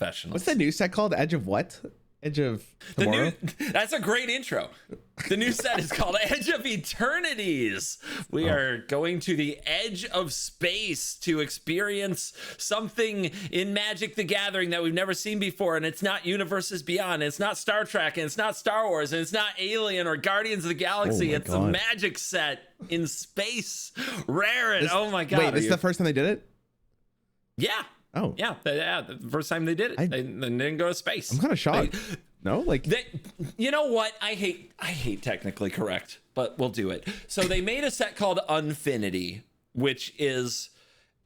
professionals. What's the new set called? Edge of what? Edge of Tomorrow? That's a great intro. The new set is called Edge of Eternities. We are going to the edge of space to experience something in Magic the Gathering that we've never seen before. And it's not Universes Beyond. And it's not Star Trek. And it's not Star Wars. And it's not Alien or Guardians of the Galaxy. It's a Magic set in space. Rare. And oh my God. Wait, this is the first time they did it? Yeah. Oh. Yeah. The first time they did it. They didn't go to space. I'm kind of shocked. No, like you know what? I hate technically correct, but we'll do it. So they made a set called Unfinity, which is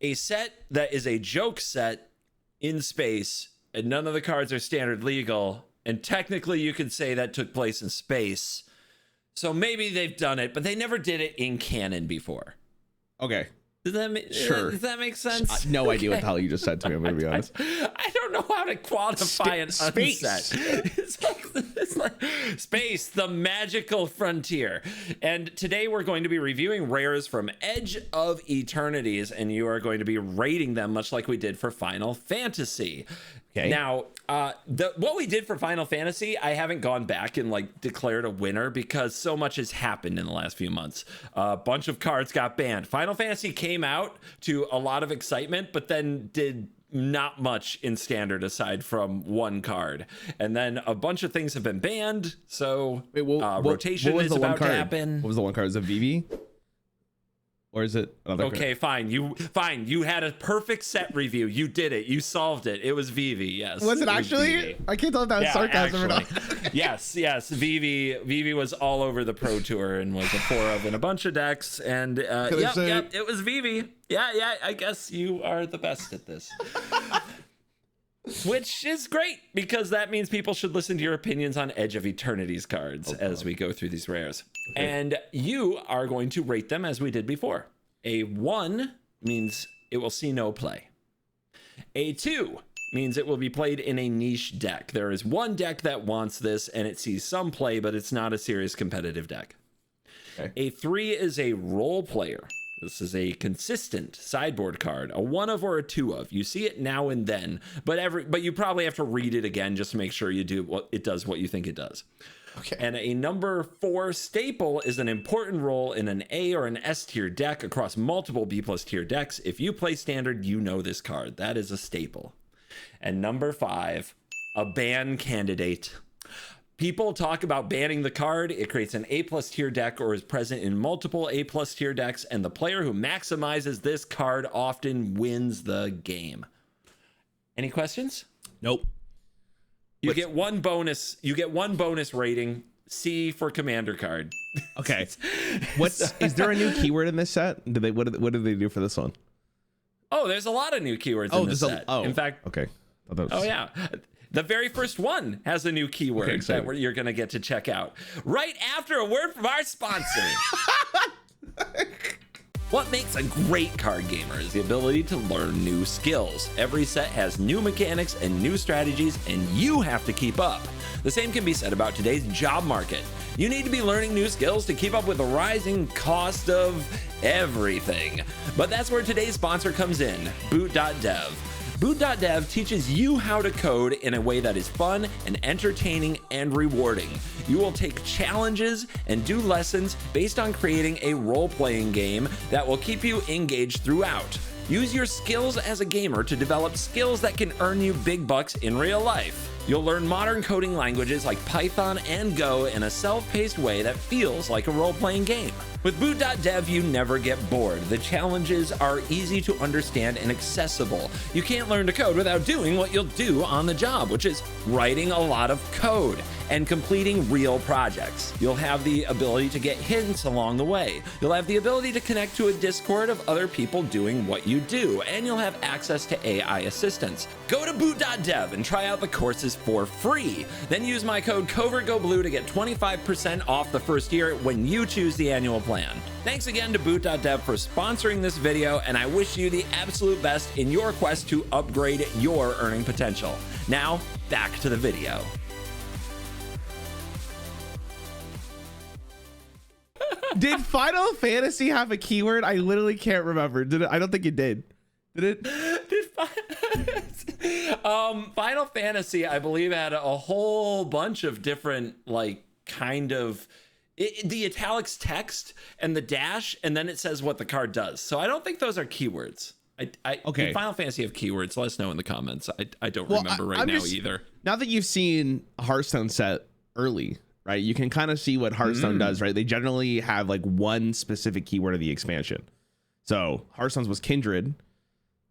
a set that is a joke set in space, and none of the cards are standard legal. And technically, you could say that took place in space. So maybe they've done it, but they never did it in canon before. Okay. Does that make sense? No idea what the hell you just said to me. I'm gonna be honest. I don't know how to quantify an unset. It's like space, the magical frontier. And today we're going to be reviewing rares from Edge of Eternities, and you are going to be rating them much like we did for Final Fantasy. Okay. Now, what we did for Final Fantasy, I haven't gone back and like declared a winner because so much has happened in the last few months. A bunch of cards got banned. Final Fantasy came out to a lot of excitement, but then did not much in standard aside from one card. And then a bunch of things have been banned. So rotation is about to happen. What was the one card? Is it Vivi? Or is it another card? Fine. You had a perfect set review. You did it. You solved it. It was Vivi. Yes. Was it actually? I can't tell if that was sarcasm or not. Yes. Vivi was all over the Pro Tour and was a 4-of in a bunch of decks. And yep, it was Vivi. Yeah. I guess you are the best at this. Which is great because that means people should listen to your opinions on Edge of Eternities cards as we go through these rares. Okay. And you are going to rate them as we did before. A 1 means it will see no play. A 2 means it will be played in a niche deck. There is one deck that wants this and it sees some play, but it's not a serious competitive deck. Okay. A 3 is a role player. This is a consistent sideboard card, a 1-of or a 2-of. You see it now and then, but you probably have to read it again just to make sure it does what you think it does. Okay. And a number 4 staple is an important role in an A or an S tier deck across multiple B+ tier decks. If you play standard, you know this card. That is a staple. And number 5, a ban candidate. People talk about banning the card. It creates an A+ tier deck or is present in multiple A+ tier decks, and the player who maximizes this card often wins the game. Any questions? Nope. You get one bonus rating, C for commander card. Okay. Is there a new keyword in this set? What did they do for this one? Oh, there's a lot of new keywords in this set. In fact, okay. Yeah. The very first one has a new keyword that you're going to get to check out right after a word from our sponsor. What makes a great card gamer is the ability to learn new skills. Every set has new mechanics and new strategies, and you have to keep up. The same can be said about today's job market. You need to be learning new skills to keep up with the rising cost of everything. But that's where today's sponsor comes in, Boot.dev. Boot.dev teaches you how to code in a way that is fun and entertaining and rewarding. You will take challenges and do lessons based on creating a role-playing game that will keep you engaged throughout. Use your skills as a gamer to develop skills that can earn you big bucks in real life. You'll learn modern coding languages like Python and Go in a self-paced way that feels like a role-playing game. With Boot.dev, you never get bored. The challenges are easy to understand and accessible. You can't learn to code without doing what you'll do on the job, which is writing a lot of code and completing real projects. You'll have the ability to get hints along the way. You'll have the ability to connect to a Discord of other people doing what you do, and you'll have access to AI assistants. Go to Boot.dev and try out the courses for free. Then use my code CovertGoBlue to get 25% off the first year when you choose the annual plan. Thanks again to Boot.dev for sponsoring this video, and I wish you the absolute best in your quest to upgrade your earning potential. Now, back to the video. Did Final Fantasy have a keyword? I literally can't remember. Did it? I don't think it did. Did it? Final Fantasy, I believe, had a whole bunch of different, like, kind of the italics text and the dash, and then it says what the card does. So I don't think those are keywords. Okay. Final Fantasy have keywords. Let us know in the comments. I don't remember right now either. Now that you've seen a Hearthstone set early, right, you can kind of see what Hearthstone does, right? They generally have like one specific keyword of the expansion. So Hearthstone's was Kindred,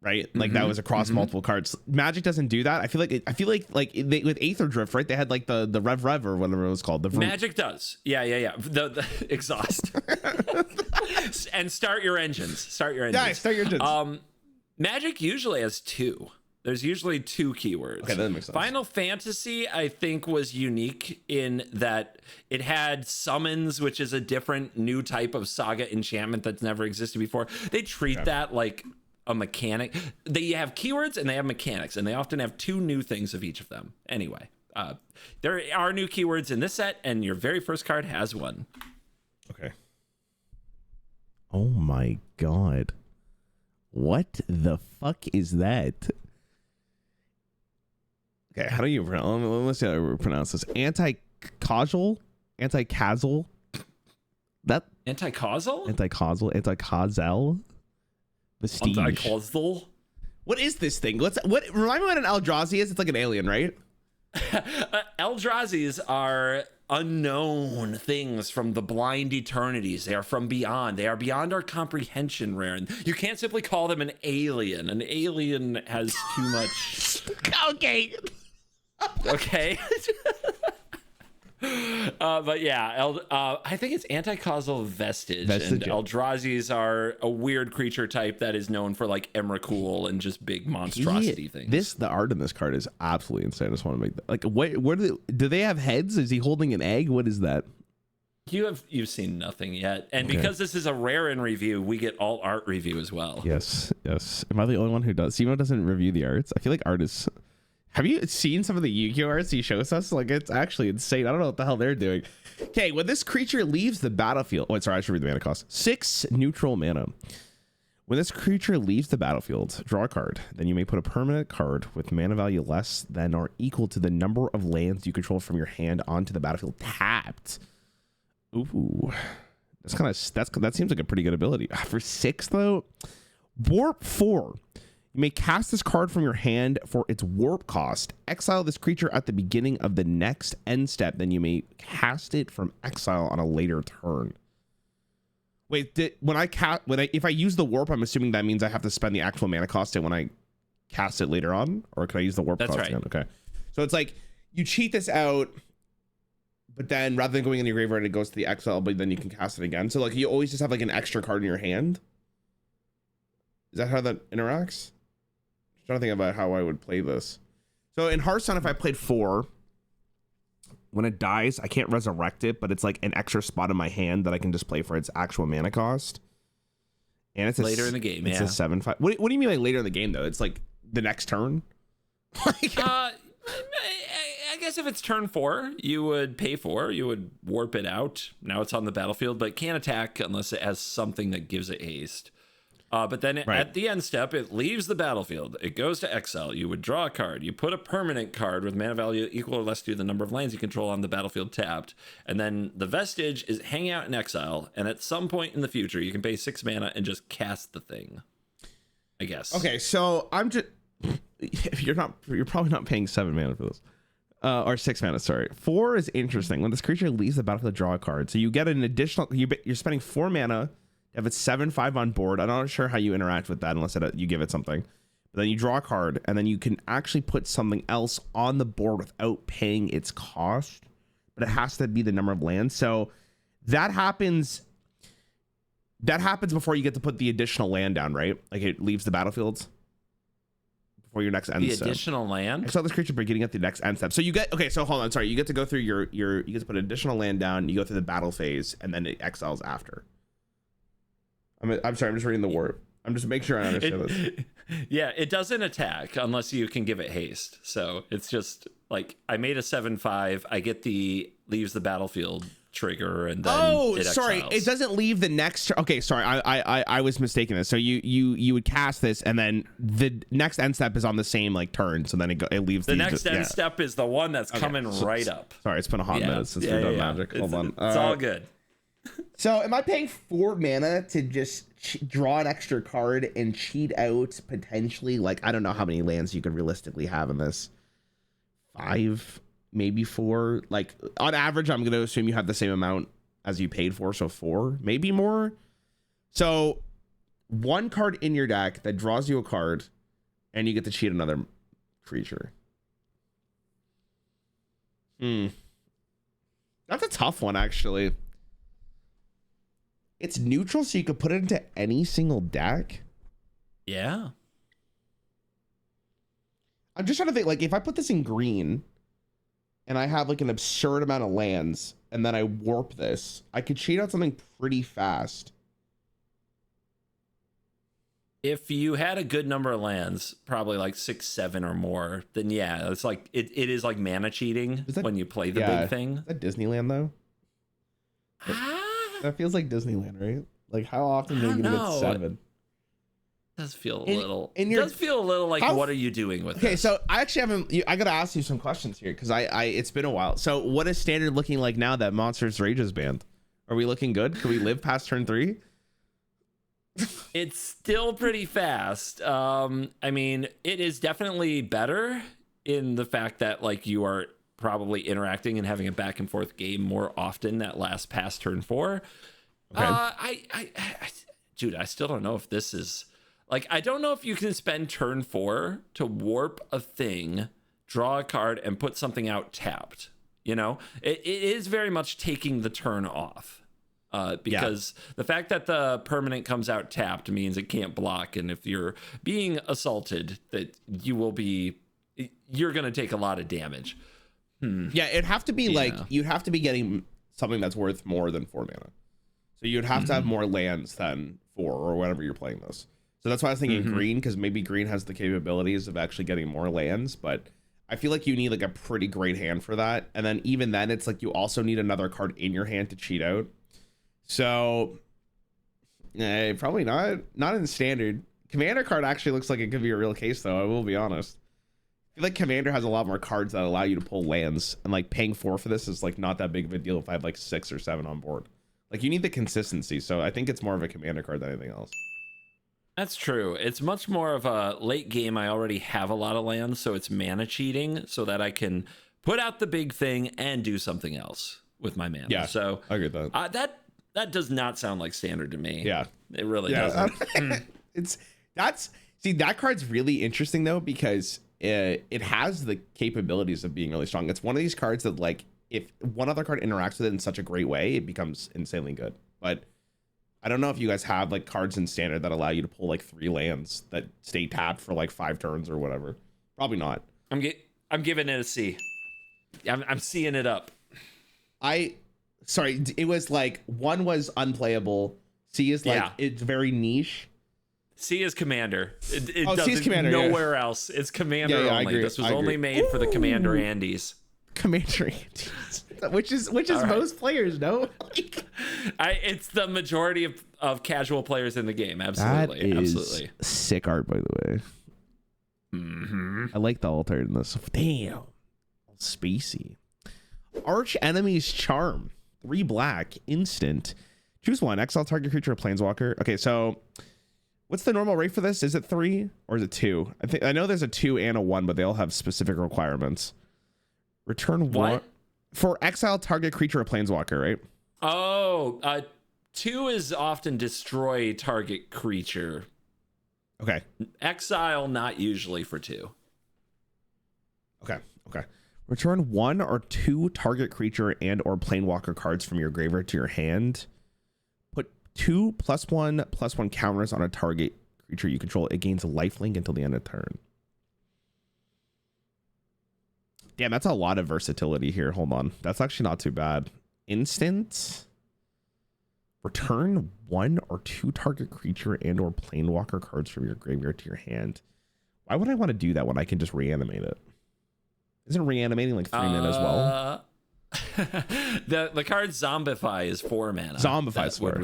right? Like that was across multiple cards. Magic doesn't do that. I feel like they, with Aether Drift, right? They had like the Rev or whatever it was called. Magic does. Yeah. The exhaust. And start your engines. Yeah, start your engines. Magic usually has two. There's usually two keywords. Okay, that makes sense. Final Fantasy, I think, was unique in that it had summons, which is a different new type of saga enchantment that's never existed before. They treat that like a mechanic. They have keywords and they have mechanics, and they often have two new things of each of them. Anyway, there are new keywords in this set, and your very first card has one. Okay. Oh my god. What the fuck is that? Okay, how do you pronounce? Let's see how we pronounce this. Anti-causal? That anti-causal? Anti-causal? Vestige. Anti-causal? What is this thing? What remind me what an Eldrazi is? It's like an alien, right? Eldrazi's are unknown things from the blind eternities. They are from beyond. They are beyond our comprehension, Raren. You can't simply call them an alien. An alien has too much. Okay. But yeah, I think it's anti-causal vestige. And Eldrazi's are a weird creature type that is known for like Emrakul and just big monstrosity things. The art in this card is absolutely insane. I just want to make that. Like, what do they have heads? Is he holding an egg? What is that? You've seen nothing yet, and because this is a Raren review, we get all art review as well. Yes. Am I the only one who does? Simo doesn't review the arts. I feel like art is. Have you seen some of the Yu-Gi-Oh arts he shows us? Like, it's actually insane. I don't know what the hell they're doing. Okay, when this creature leaves the battlefield... Oh, sorry, I should read the mana cost. 6 neutral mana. When this creature leaves the battlefield, draw a card. Then you may put a permanent card with mana value less than or equal to the number of lands you control from your hand onto the battlefield tapped. Ooh. That seems like a pretty good ability. For 6, though... Warp 4. You may cast this card from your hand for its warp cost. Exile this creature at the beginning of the next end step. Then you may cast it from exile on a later turn. Wait, if I use the warp, I'm assuming that means I have to spend the actual mana cost when I cast it later on, or can I use the warp cost again? Okay, so it's like you cheat this out, but then rather than going in your graveyard, it goes to the exile, but then you can cast it again. So like you always just have like an extra card in your hand. Is that how that interacts? I'm trying to think about how I would play this. So in Hearthstone, if I played 4, when it dies, I can't resurrect it, but it's like an extra spot in my hand that I can just play for its actual mana cost. And it's later in the game. It's a 7/5. What do you mean like later in the game though? It's like the next turn. I guess if it's turn 4, you would pay 4. You would warp it out. Now it's on the battlefield, but it can't attack unless it has something that gives it haste. But then at the end step, it leaves the battlefield. It goes to exile. You would draw a card. You put a permanent card with mana value equal or less to the number of lands you control on the battlefield tapped. And then the vestige is hanging out in exile. And at some point in the future, you can pay 6 mana and just cast the thing, I guess. Okay, so I'm just... You're probably not paying 7 mana for this. Or 6 mana, sorry. 4 is interesting. When this creature leaves the battlefield, draw a card. So you get an additional... You're spending 4 mana... If it's 7/5 on board, I'm not sure how you interact with that unless you give it something. But then you draw a card, and then you can actually put something else on the board without paying its cost. But it has to be the number of lands. So that happens. That happens before you get to put the additional land down, right? Like it leaves the battlefield before your next end step. The additional land? I saw this creature beginning at the next end step. So you get so hold on, sorry. You get to go through you get to put an additional land down. You go through the battle phase, and then it exiles after. I'm sorry, I'm just reading the warp. I'm just making sure I understand this. Yeah, it doesn't attack unless you can give it haste. So it's just like I made a 7/5. I get the leaves the battlefield trigger, and then sorry, exiles. it doesn't leave the next. Okay, sorry, I was mistaken. This. So you would cast this, and then the next end step is on the same like turn. So then it leaves the next end step is the one that's coming right up. Sorry, it's been a hot minute since we've done Magic. Hold on, it's all good. So am I paying 4 mana to just draw an extra card and cheat out potentially, like, I don't know how many lands you could realistically have in this. 5, maybe 4. Like, on average, I'm going to assume you have the same amount as you paid for, so 4, maybe more. So 1 card in your deck that draws you a card, and you get to cheat another creature. That's a tough one, actually. It's neutral, so you could put it into any single deck. Yeah. I'm just trying to think, like, if I put this in green and I have like an absurd amount of lands and then I warp this, I could cheat out something pretty fast. If you had a good number of lands, probably like 6, 7 or more, then yeah, it's like it is like mana cheating when you play the big thing. Is that Disneyland though? That feels like Disneyland, right? Like, how often are you gonna get 7? It does feel a little. It does feel a little like, what are you doing with this? Okay, so I actually haven't. I gotta ask you some questions here because I it's been a while. So what is Standard looking like now that Monsters Rage is banned? Are we looking good? Can we live past turn 3? It's still pretty fast. I mean, it is definitely better in the fact that like you are probably interacting and having a back and forth game more often that lasts past turn 4. Okay. Dude, I still don't know if this is like, I don't know if you can spend turn 4 to warp a thing, draw a card, and put something out tapped. You know, it is very much taking the turn off. Because the fact that the permanent comes out tapped means it can't block. And if you're being assaulted, that you're going to take a lot of damage. Yeah, it'd have to be like, you'd have to be getting something that's worth more than 4 mana. So you'd have to have more lands than 4 or whatever you're playing this. So that's why I was thinking green, because maybe green has the capabilities of actually getting more lands, but I feel like you need like a pretty great hand for that. And then even then, it's like you also need another card in your hand to cheat out. So probably not in Standard. Commander card actually looks like it could be a real case, though. I will be honest. I feel like Commander has a lot more cards that allow you to pull lands, and like paying 4 for this is like not that big of a deal if I have like 6 or 7 on board. Like, you need the consistency, so I think it's more of a Commander card than anything else. That's true. It's much more of a late game. I already have a lot of lands, so it's mana cheating so that I can put out the big thing and do something else with my mana. Yeah, so I get that. That does not sound like Standard to me. Yeah, it really doesn't. That card's really interesting though, because it has the capabilities of being really strong. It's one of these cards that, like, if one other card interacts with it in such a great way, it becomes insanely good. But I don't know if you guys have like cards in Standard that allow you to pull like 3 lands that stay tapped for like 5 turns or whatever. Probably not. I'm giving it a C. I'm seeing it up. Sorry, it was like 1 was unplayable. C is like, it's very niche. C is Commander. It C is Commander, nowhere else. It's Commander only. I agree. This was only made for the Commander Andes. Commander Andes, which is right. Most players, no? It's the majority of casual players in the game. Absolutely, that is absolutely. Sick art, by the way. I like the altar in this. Damn, spacey. Arch Enemy's Charm. 3 black, instant. Choose 1. Exile target creature or planeswalker. Okay, so what's the normal rate for this? Is it 3 or is it 2? I know there's a 2 and a 1, but they all have specific requirements. Return 1 for exile target creature or planeswalker, right? Oh, 2 is often destroy target creature. Okay. Exile, not usually for 2. Okay. Return 1 or 2 target creature and or planeswalker cards from your graveyard to your hand. Put 2 +1/+1 counters on a target creature you control. It gains lifelink until the end of turn. Damn, that's a lot of versatility here. Hold on. That's actually not too bad. Instant. Return 1 or 2 target creature and or planeswalker cards from your graveyard to your hand. Why would I want to do that when I can just reanimate it? Isn't reanimating like 3 mana as well? The card Zombify is 4 mana. Zombify is 4.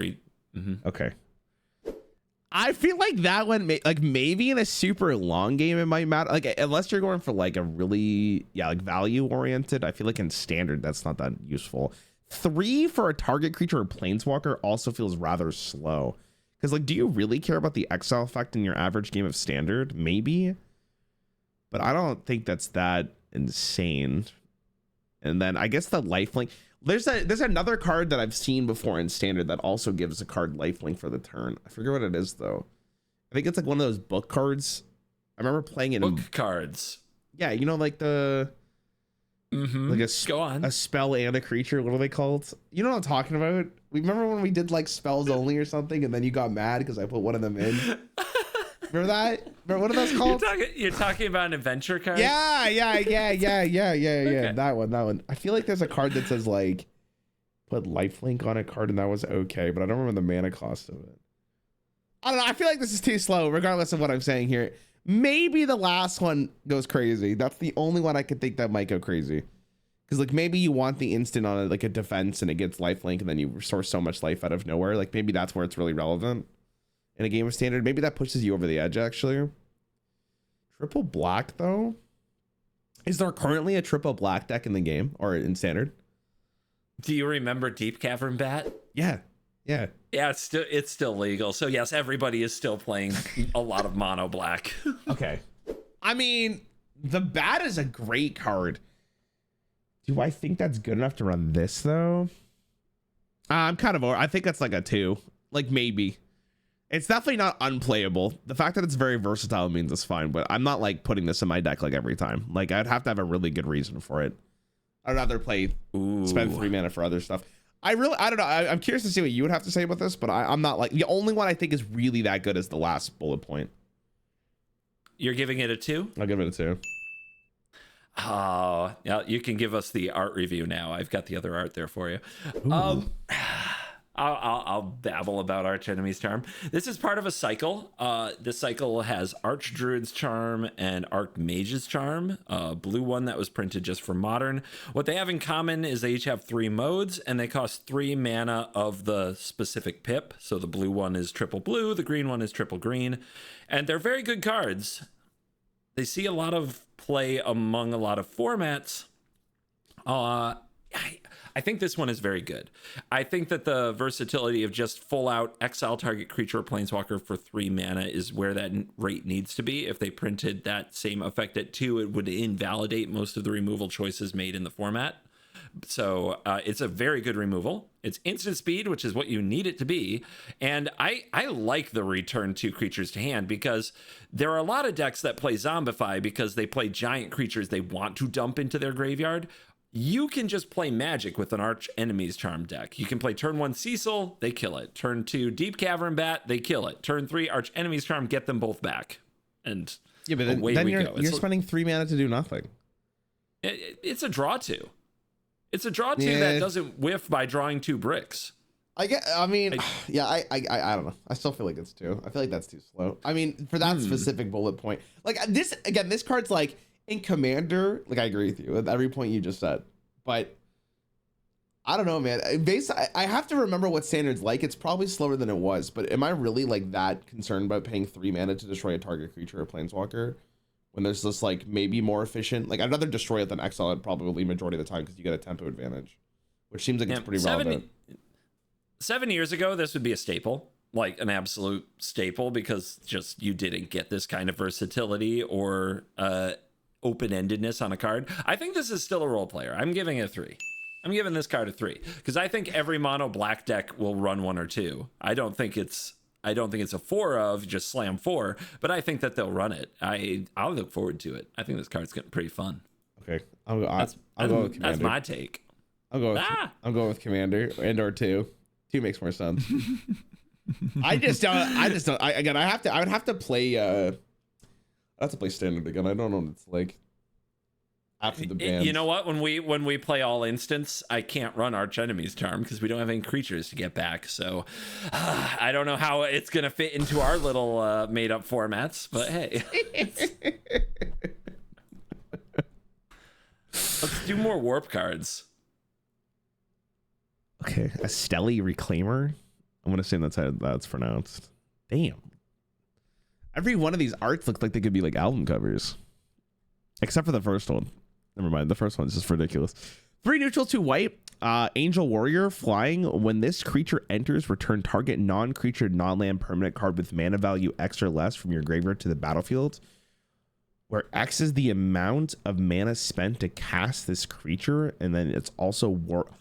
Okay. I feel like that one, like maybe in a super long game it might matter. Like unless you're going for like a really like value oriented. I feel like in standard that's not that useful. 3 for a target creature or planeswalker also feels rather slow. Because like, do you really care about the exile effect in your average game of standard? Maybe, but I don't think that's that insane. And then I guess the lifelink. There's another card that I've seen before in standard that also gives a card lifelink for the turn. I forget what it is though. I think it's like one of those book cards. I remember playing it. Book cards. Yeah, you know, like the like Go on. a spell and a creature. What are they called? You know what I'm talking about? We remember when we did like spells only or something, and then you got mad because I put one of them in. Remember that? Remember what are those called? You're talking about an adventure card? Yeah. Okay. That one. I feel like there's a card that says like put lifelink on a card, and that was okay, but I don't remember the mana cost of it. I don't know. I feel like this is too slow, regardless of what I'm saying here. Maybe the last one goes crazy. That's the only one I could think that might go crazy. Because like maybe you want the instant on like a defense and it gets lifelink, and then you restore so much life out of nowhere. Like maybe that's where it's really relevant. In a game of standard, maybe that pushes you over the edge, actually. Triple black, though? Is there currently a triple black deck in the game or in standard? Do you remember Deep Cavern Bat? Yeah. Yeah, it's still legal. So yes, everybody is still playing a lot of mono black. Okay. I mean, the bat is a great card. Do I think that's good enough to run this, though? I'm kind of over. I think that's like a 2. Like, maybe. It's definitely not unplayable. The fact that it's very versatile means it's fine, but I'm not like putting this in my deck like every time. Like I'd have to have a really good reason for it. I'd rather spend 3 mana for other stuff. I don't know. I'm curious to see what you would have to say about this, but I'm not like, the only one I think is really that good is the last bullet point. You're giving it a 2? I'll give it a 2. Oh, yeah. You can give us the art review now. I've got the other art there for you. I'll babble about Arch Enemy's Charm. This is part of a cycle. This cycle has Archdruid's Charm and Archmage's Charm, blue one that was printed just for Modern. What they have in common is they each have 3 modes, and they cost 3 mana of the specific pip. So the blue one is triple blue, the green one is triple green, and they're very good cards. They see a lot of play among a lot of formats. I think this one is very good. I think that the versatility of just full out exile target creature or planeswalker for 3 mana is where that rate needs to be. If they printed that same effect at 2, it would invalidate most of the removal choices made in the format. So it's a very good removal. It's instant speed, which is what you need it to be. And I like the return 2 creatures to hand, because there are a lot of decks that play Zombify because they play giant creatures they want to dump into their graveyard. You can just play Magic with an Arch Enemy's Charm deck. You can play turn 1 Cecil, they kill it. Turn 2 Deep Cavern Bat, they kill it. Turn 3 Arch Enemy's Charm, get them both back. And yeah, but then you're spending 3 mana to do nothing. It's a draw 2. It's a draw 2 that doesn't whiff by drawing 2 bricks. I don't know. I still feel like it's 2. I feel like that's too slow. I mean, for that specific bullet point, like this card's like, in Commander, like I agree with you with every point you just said, but I don't know, man. I have to remember what Standard's like. It's probably slower than it was, but am I really like that concerned about paying 3 mana to destroy a target creature or planeswalker when there's this like maybe more efficient? Like I'd rather destroy it than exile it probably majority of the time because you get a tempo advantage, which seems like it's pretty relevant. 7 years ago, this would be a staple, like an absolute staple, because just you didn't get this kind of versatility or open-endedness on a card. I think this is still a role player. I'm giving it a 3. I'm giving this card a 3 because I think every mono black deck will run 1 or 2. I don't think it's a 4 of just slam 4, but I think that they'll run it. I'll look forward to it. I think this card's getting pretty fun. Okay, I'll go with Commander. That's my take. I'm going with Commander and/or 2. 2 makes more sense. I would have to play Standard again. I don't know what it's like after the ban. You know what? When we play all instance, I can't run Arch Enemy's Charm because we don't have any creatures to get back. So I don't know how it's gonna fit into our little made up formats. But hey, let's do more warp cards. Okay, a Stelly Reclaimer. I'm gonna assume that's how that's pronounced. Damn. Every one of these arts looks like they could be like album covers. Except for the first one. Never mind. The first one's just ridiculous. 3 neutral, 2 white. Angel Warrior flying. When this creature enters, return target non-creature, non-land permanent card with mana value X or less from your graveyard to the battlefield, where X is the amount of mana spent to cast this creature, and then it's also warp.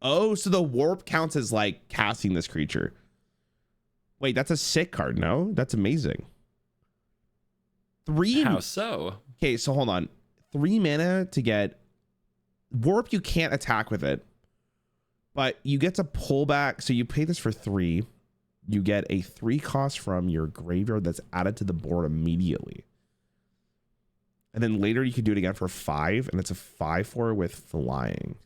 Oh, so the warp counts as like casting this creature. Wait, that's a sick card. No, that's amazing. 3. How so? Okay, so hold on. 3 mana to get warp. You can't attack with it, but you get to pull back. So you pay this for 3. You get a 3 cost from your graveyard that's added to the board immediately. And then later you can do it again for 5, and it's a 5/4 with flying.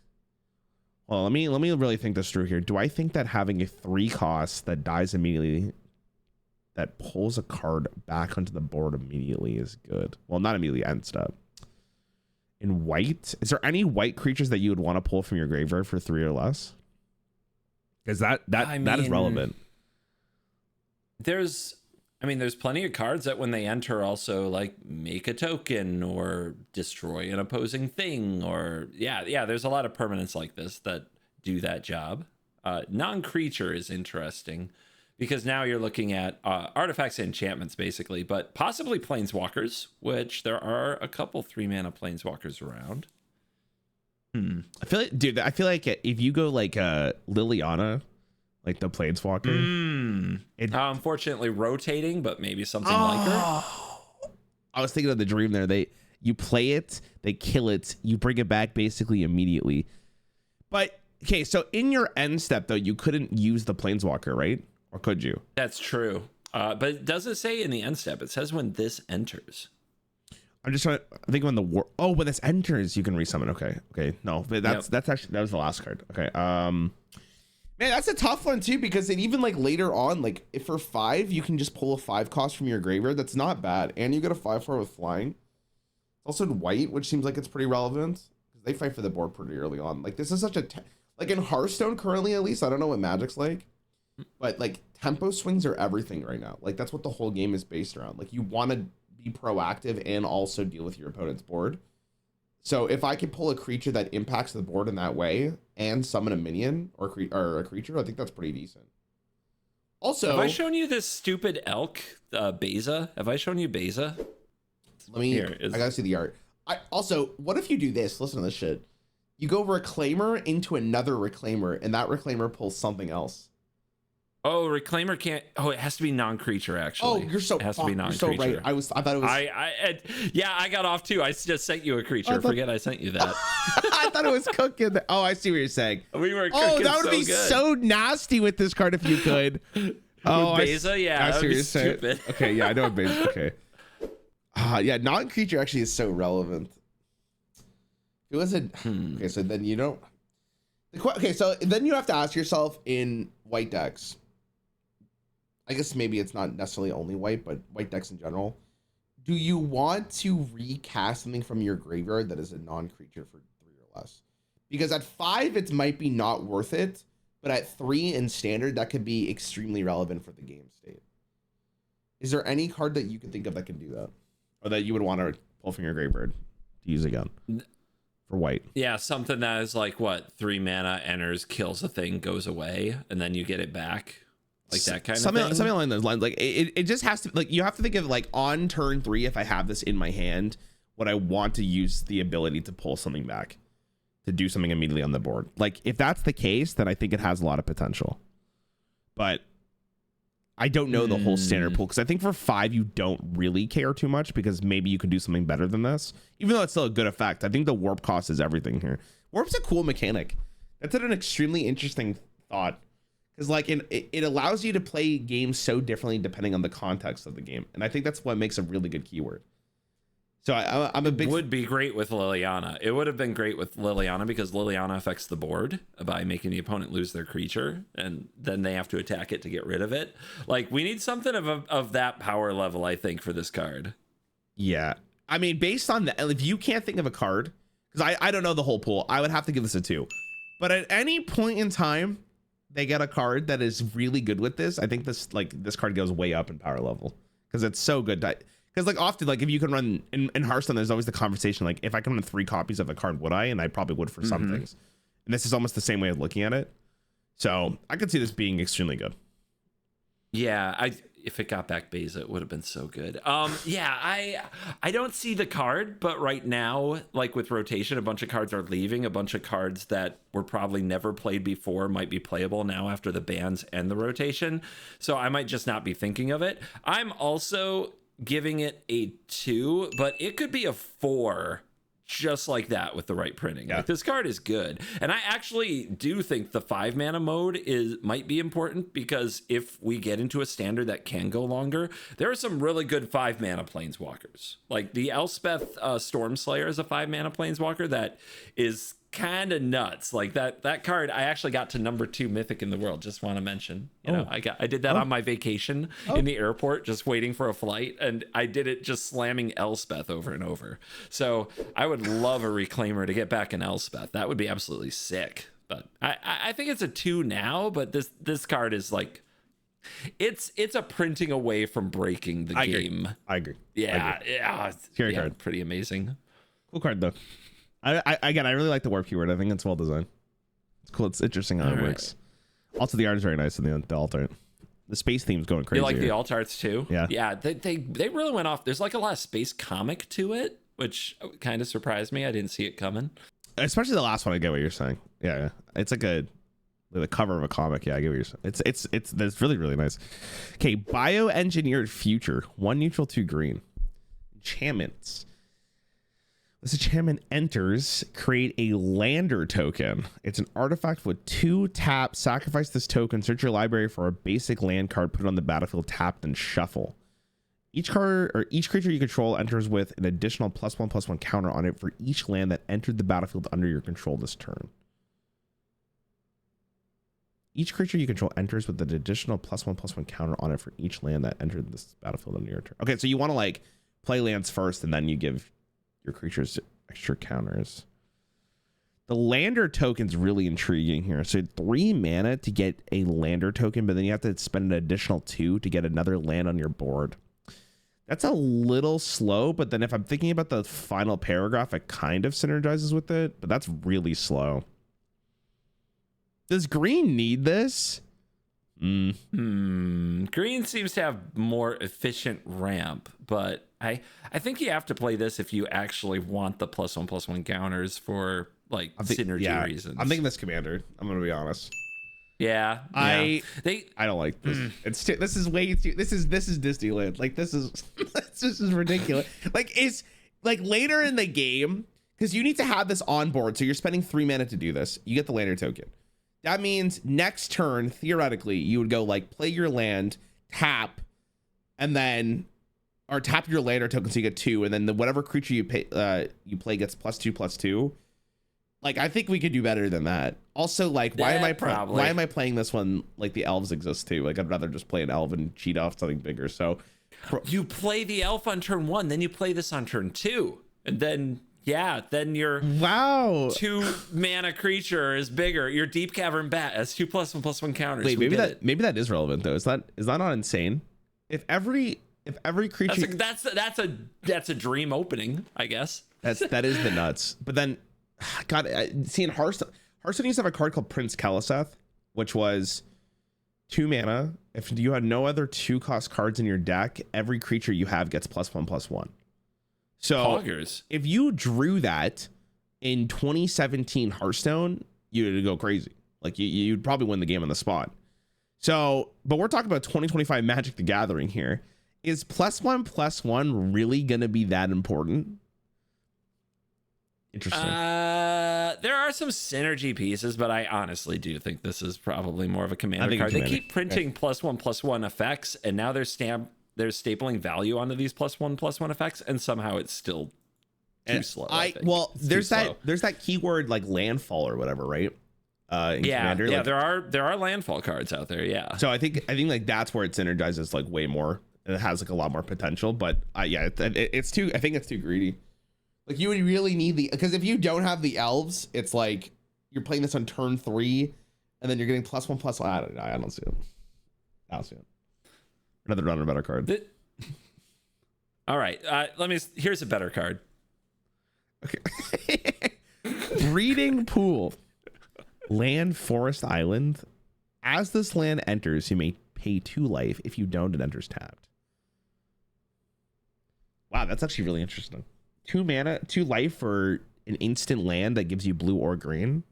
Well, let me really think this through here. Do I think that having a 3 cost that dies immediately, that pulls a card back onto the board immediately, is good? Well, not immediately, end step. In white, is there any white creatures that you would want to pull from your graveyard for 3 or less? Because that is relevant. There's plenty of cards that when they enter also like make a token or destroy an opposing thing, or there's a lot of permanents like this that do that job. Non-creature is interesting because now you're looking at artifacts and enchantments basically, but possibly planeswalkers, which there are a couple 3-mana planeswalkers around. I feel like if you go like Liliana, like the planeswalker, unfortunately rotating, but maybe something like her. I was thinking of the dream there. You play it, they kill it, you bring it back basically immediately. But okay, so in your end step though, you couldn't use the planeswalker, right? Or could you? That's true. But it doesn't say in the end step. It says when this enters. I'm just trying to think when when this enters, you can resummon. Okay. No, that's actually, that was the last card. Okay. Man, that's a tough one too, because it even like later on, like if for 5, you can just pull a 5 cost from your graveyard. That's not bad. And you get a 5/4 with flying. It's also in white, which seems like it's pretty relevant because they fight for the board pretty early on. Like this is such a, like in Hearthstone currently, at least, I don't know what Magic's like, but like tempo swings are everything right now. Like that's what the whole game is based around. Like you want to be proactive and also deal with your opponent's board. So if I can pull a creature that impacts the board in that way and summon a minion or a creature, I think that's pretty decent. Also, have I shown you this stupid elk, Beza? Have I shown you Beza? I gotta see the art. What if you do this? Listen to this shit. You go Reclaimer into another Reclaimer, and that Reclaimer pulls something else. Oh, Reclaimer can't. Oh, it has to be non-creature. Actually, oh, you're so. It has to be non-creature. You're so right. I thought it was. I got off too. I just sent you a creature. Forget I sent you that. I thought it was cooking. Oh, I see what you're saying. We were. Oh, that would be so nasty with this card if you could. Oh, Beza, yeah, that would be stupid. Okay, yeah, I know what Beza. Okay. Yeah, non-creature actually is so relevant. It wasn't. Okay, so then you don't. Okay, so then you have to ask yourself in white decks. I guess maybe it's not necessarily only white, but white decks in general. Do you want to recast something from your graveyard that is a non-creature for 3 or less? Because at 5, it might be not worth it, but at 3 in standard, that could be extremely relevant for the game state. Is there any card that you can think of that can do that? Or that you would want to pull from your graveyard to use again? For white. Yeah, something that is like, 3 mana, enters, kills a thing, goes away, and then you get it back. Like that kind of thing? Something along those lines. Like it just has to, like, you have to think of like on turn 3, if I have this in my hand, would I want to use the ability to pull something back to do something immediately on the board? Like if that's the case, then I think it has a lot of potential. But I don't know the whole standard pool, because I think for 5 you don't really care too much, because maybe you can do something better than this, even though it's still a good effect. I think the warp cost is everything here. Warp's a cool mechanic. That's an extremely interesting thought. Because like it allows you to play games so differently depending on the context of the game, and I think that's what makes a really good keyword. So I'm a big. Would be great with Liliana. It would have been great with Liliana because Liliana affects the board by making the opponent lose their creature, and then they have to attack it to get rid of it. Like we need something of that power level, I think, for this card. Yeah, I mean, based on that, if you can't think of a card, because I don't know the whole pool, I would have to give this a 2. But at any point in time, they get a card that is really good with this. I think this card goes way up in power level because it's so good. Because like often, like if you can run in Hearthstone, there's always the conversation like if I can run 3 copies of a card, would I? And I probably would for some things. And this is almost the same way of looking at it. So I could see this being extremely good. Yeah, if it got back Beza, it would have been so good. Yeah, I don't see the card, but right now, like with rotation, a bunch of cards are leaving. A bunch of cards that were probably never played before might be playable now after the bans and the rotation. So I might just not be thinking of it. I'm also giving it a 2, but it could be a 4 just like that with the right printing. Like this card is good, and I actually do think the 5 mana mode might be important, because if we get into a standard that can go longer, there are some really good 5 mana planeswalkers. Like the Elspeth Stormslayer is a 5 mana planeswalker that is kind of nuts. Like that card, I actually got to number 2 mythic in the world. Just want to mention, you know, I did that on my vacation in the airport, just waiting for a flight, and I did it just slamming Elspeth over and over. So I would love a reclaimer to get back in Elspeth. That would be absolutely sick. But I think it's a 2 now, but this card is like, it's a printing away from breaking the game. I agree. Yeah, Scary card. Pretty amazing. Cool card though. I really like the warp keyword. I think it's well designed. It's cool. It's interesting how it works. Also, the art is very nice in the alt art. The space theme's going crazy. You like the alt arts too? Yeah. They really went off. There's like a lot of space comic to it, which kind of surprised me. I didn't see it coming. Especially the last one. I get what you're saying. Yeah. It's like the cover of a comic. Yeah, I get what you're saying. It's really, really nice. Okay, bioengineered future. 1 neutral, 2 green. Enchantments. This enchantment enters, create a lander token. It's an artifact with 2 tap. Sacrifice this token, search your library for a basic land card, put it on the battlefield, tap, and shuffle. Each creature you control enters with an additional +1/+1 counter on it for each land that entered the battlefield under your control this turn. Each creature you control enters with an additional +1/+1 counter on it for each land that entered this battlefield under your turn. Okay, so you want to like play lands first, and then you give your creatures extra counters. The lander token's really intriguing here. So 3 mana to get a lander token, but then you have to spend an additional 2 to get another land on your board. That's a little slow, but then if I'm thinking about the final paragraph, it kind of synergizes with it, but that's really slow. Does green need this? Green seems to have more efficient ramp, but I think you have to play this if you actually want the +1/+1 counters for like synergy reasons. I'm thinking this commander. I'm gonna be honest. Yeah. I don't like this. This is way too. This is Disneyland. Like this is ridiculous. Like it's like later in the game, because you need to have this on board. So you're spending 3 mana to do this. You get the lander token. That means next turn, theoretically, you would go like play your land, tap, and then or tap your lander token so you get 2, and then whatever creature you play gets +2/+2. Like I think we could do better than that. Also, like why am I playing this when like the elves exist too? Like I'd rather just play an elf and cheat off something bigger. So you play the elf on turn 1, then you play this on turn 2, and then then your 2 mana creature is bigger. Your Deep Cavern Bat has 2 +1/+1 counters. Wait, maybe that is relevant though. Is that not insane? If every creature that's a dream opening, I guess. That is the nuts. But then, God, see in Hearthstone used to have a card called Prince Kaliseth, which was 2 mana. If you had no other 2-cost cards in your deck, every creature you have gets +1/+1. So Poggers. If you drew that in 2017 Hearthstone, you'd go crazy. Like you'd probably win the game on the spot. So, but we're talking about 2025 Magic the Gathering here. Is +1/+1 really going to be that important? Interesting. There are some synergy pieces, but I honestly do think this is probably more of a commander card. They keep printing +1/+1 effects, and now they're stapling value onto these +1/+1 effects, and somehow it's still too slow. There's that keyword like landfall or whatever, right? Commander, like, there are landfall cards out there. Yeah. So I think like that's where it synergizes like way more. It has like a lot more potential, but it's too. I think it's too greedy. Like you would really need because if you don't have the elves, it's like you're playing this on turn 3, and then you're getting +1/+1. I don't see it. I don't see it. Another run, a better card. All right, here's a better card. Okay. Breeding Pool. Land, forest, island. As this land enters, you may pay 2 life. If you don't, it enters tapped. Wow, that's actually really interesting. 2 mana, 2 life for an instant land that gives you blue or green.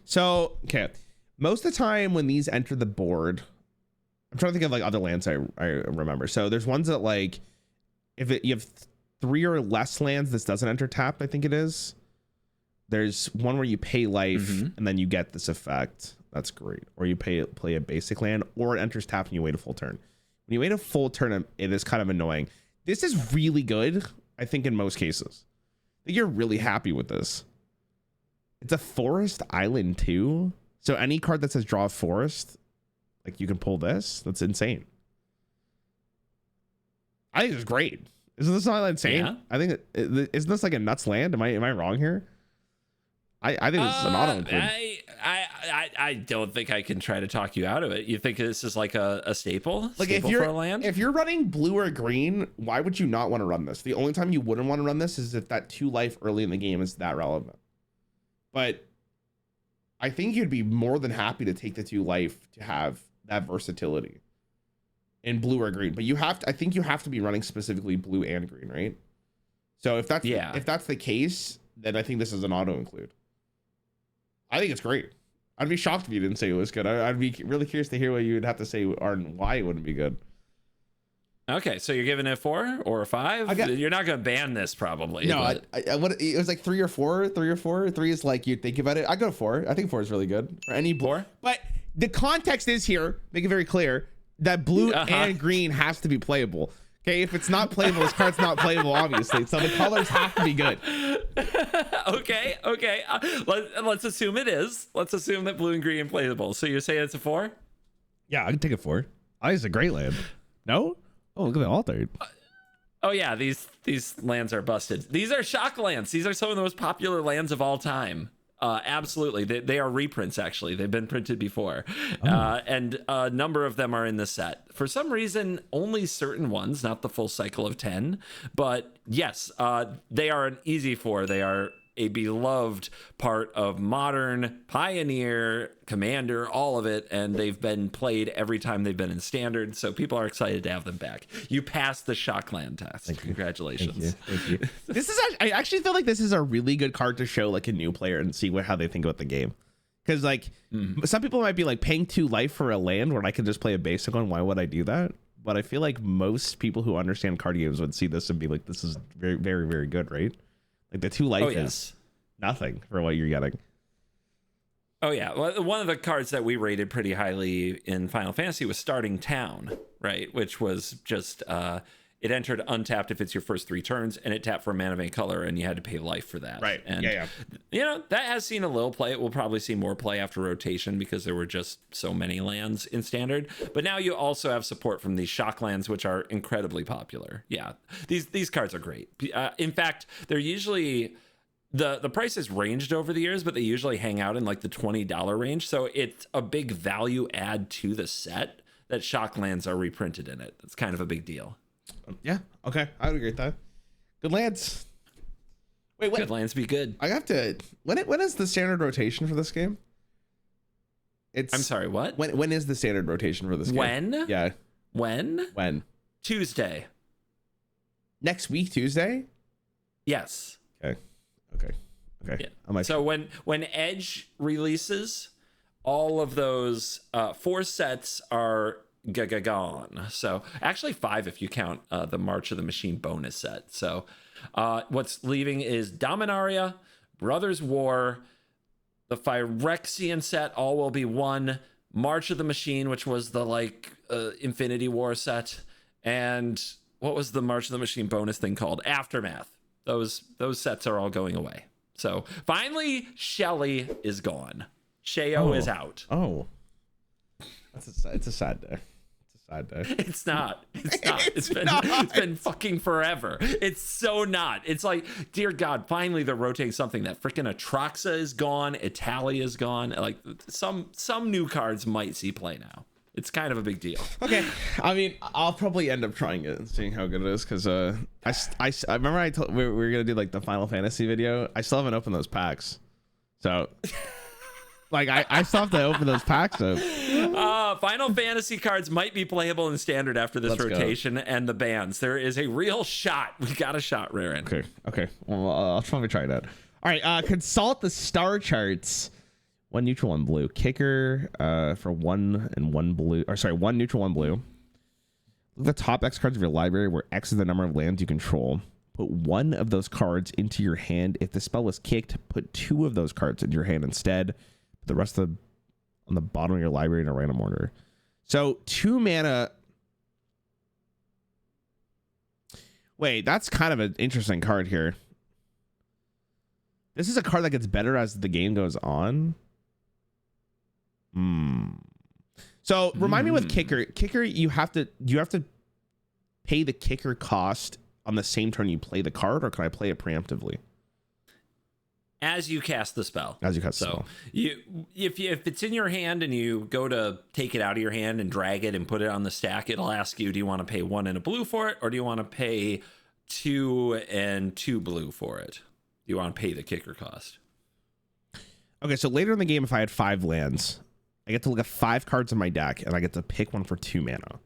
So, okay. Most of the time when these enter the board, I'm trying to think of like other lands I remember. So there's ones that like, you have 3 or less lands, this doesn't enter tapped, I think it is. There's one where you pay life and then you get this effect. That's great. Or you play a basic land, or it enters tapped and you wait a full turn. When you wait a full turn, it is kind of annoying. This is really good, I think, in most cases. I think you're really happy with this. It's a forest island too. So any card that says draw a forest, like you can pull this. That's insane. I think it's great. Isn't this not insane? Yeah. I think isn't this like a nuts land? Am I wrong here? I think this is an auto include. I don't think I can try to talk you out of it. You think this is like a staple? Like staple for a land? If you're running blue or green, why would you not want to run this? The only time you wouldn't want to run this is if that 2 life early in the game is that relevant. But I think you'd be more than happy to take the 2 life to have that versatility in blue or green. But I think you have to be running specifically blue and green, right? So if that's the case, then I think this is an auto include. I think it's great. I'd be shocked if you didn't say it was good. I'd be really curious to hear what you would have to say on why it wouldn't be good. Okay, so you're giving it a 4 or a 5? You're not going to ban this probably. No, it was like 3 or 4. 3 or 4. 3 is like you think about it. I go 4. I think 4 is really good for any 4. But the context is here. Make it very clear that blue and green has to be playable. Okay, if it's not playable, this card's not playable, obviously. So the colors have to be good. Okay. Let's assume it is. Let's assume that blue and green are playable. So you're saying it's a 4? Yeah, I can take a 4. I think it's a great land. No? Oh, look at the altar. Oh yeah, these lands are busted. These are shock lands. These are some of the most popular lands of all time. Absolutely, they are reprints. Actually, they've been printed before, and a number of them are in the set. For some reason, only certain ones, not the full cycle of 10. But yes, they are an easy 4. They are a beloved part of Modern, Pioneer, Commander, all of it, and they've been played every time they've been in Standard, so people are excited to have them back. You passed the Shockland test. Congratulations. Thank you. This is I actually feel like this is a really good card to show like a new player and see how they think about the game. Because like some people might be like paying 2 life for a land when I can just play a basic one. Why would I do that? But I feel like most people who understand card games would see this and be like, this is very, very, very good, right? Like the 2 life is nothing for what you're getting. Oh yeah, well, one of the cards that we rated pretty highly in Final Fantasy was Starting Town, right? Which was just it entered untapped if it's your first 3 turns, and it tapped for a mana of any color, and you had to pay life for that. Right. And you know, that has seen a little play. It will probably see more play after rotation because there were just so many lands in Standard. But now you also have support from these shock lands, which are incredibly popular. Yeah, these cards are great. In fact, they're usually the prices ranged over the years, but they usually hang out in like the $20 range. So it's a big value add to the set that shock lands are reprinted in it. It's kind of a big deal. Yeah. Okay. I would agree with that. Good lands. Wait, good lands be good. I have to. When is the standard rotation for this game? I'm sorry. What? When is the standard rotation for this game? When? Yeah. When? Tuesday. Next week, Tuesday. Yes. Okay. Yeah. So when Edge releases, all of those 4 sets are gone. So actually 5 if you count the March of the Machine bonus set. So what's leaving is Dominaria, Brothers War, the Phyrexian set, all will be 1, March of the Machine, which was the Infinity War set, and what was the March of the Machine bonus thing called? Aftermath. Those sets are all going away. So finally, Shelly is gone. Sheo is out. Oh, it's a sad day. sad day. It's not. It's been fucking forever. It's so not. It's like, dear God, finally they're rotating something. That freaking Atraxa is gone. Italia is gone. Like some new cards might see play now. It's kind of a big deal. Okay, I mean, I'll probably end up trying it and seeing how good it is, because I remember I told we were gonna do like the Final Fantasy video. I still haven't opened those packs, so like I still have to open those packs up. Final Fantasy cards might be playable in standard after this rotation and the bans. There is a real shot. We got a shot, Rarin. Okay. Well, I'll probably try that. All right. Consult the star charts. 1 neutral, 1 blue. Kicker for 1 and 1 blue. Or sorry, 1 neutral, 1 blue. Look at the top X cards of your library, where X is the number of lands you control. Put 1 of those cards into your hand. If the spell was kicked, put 2 of those cards into your hand instead. Put the rest of on the bottom of your library in a random order. So 2 mana. Wait, that's kind of an interesting card here. This is a card that gets better as the game goes on. So remind me with kicker. Kicker, you have to pay the kicker cost on the same turn you play the card, or can I play it preemptively? As you cast the spell. As you cast the spell. If it's in your hand and you go to take it out of your hand and drag it and put it on the stack, it'll ask you, do you want to pay 1 and a blue for it, or do you want to pay 2 and 2 blue for it? Do you want to pay the kicker cost? Okay, so later in the game, if I had 5 lands, I get to look at 5 cards in my deck, and I get to pick one for 2 mana.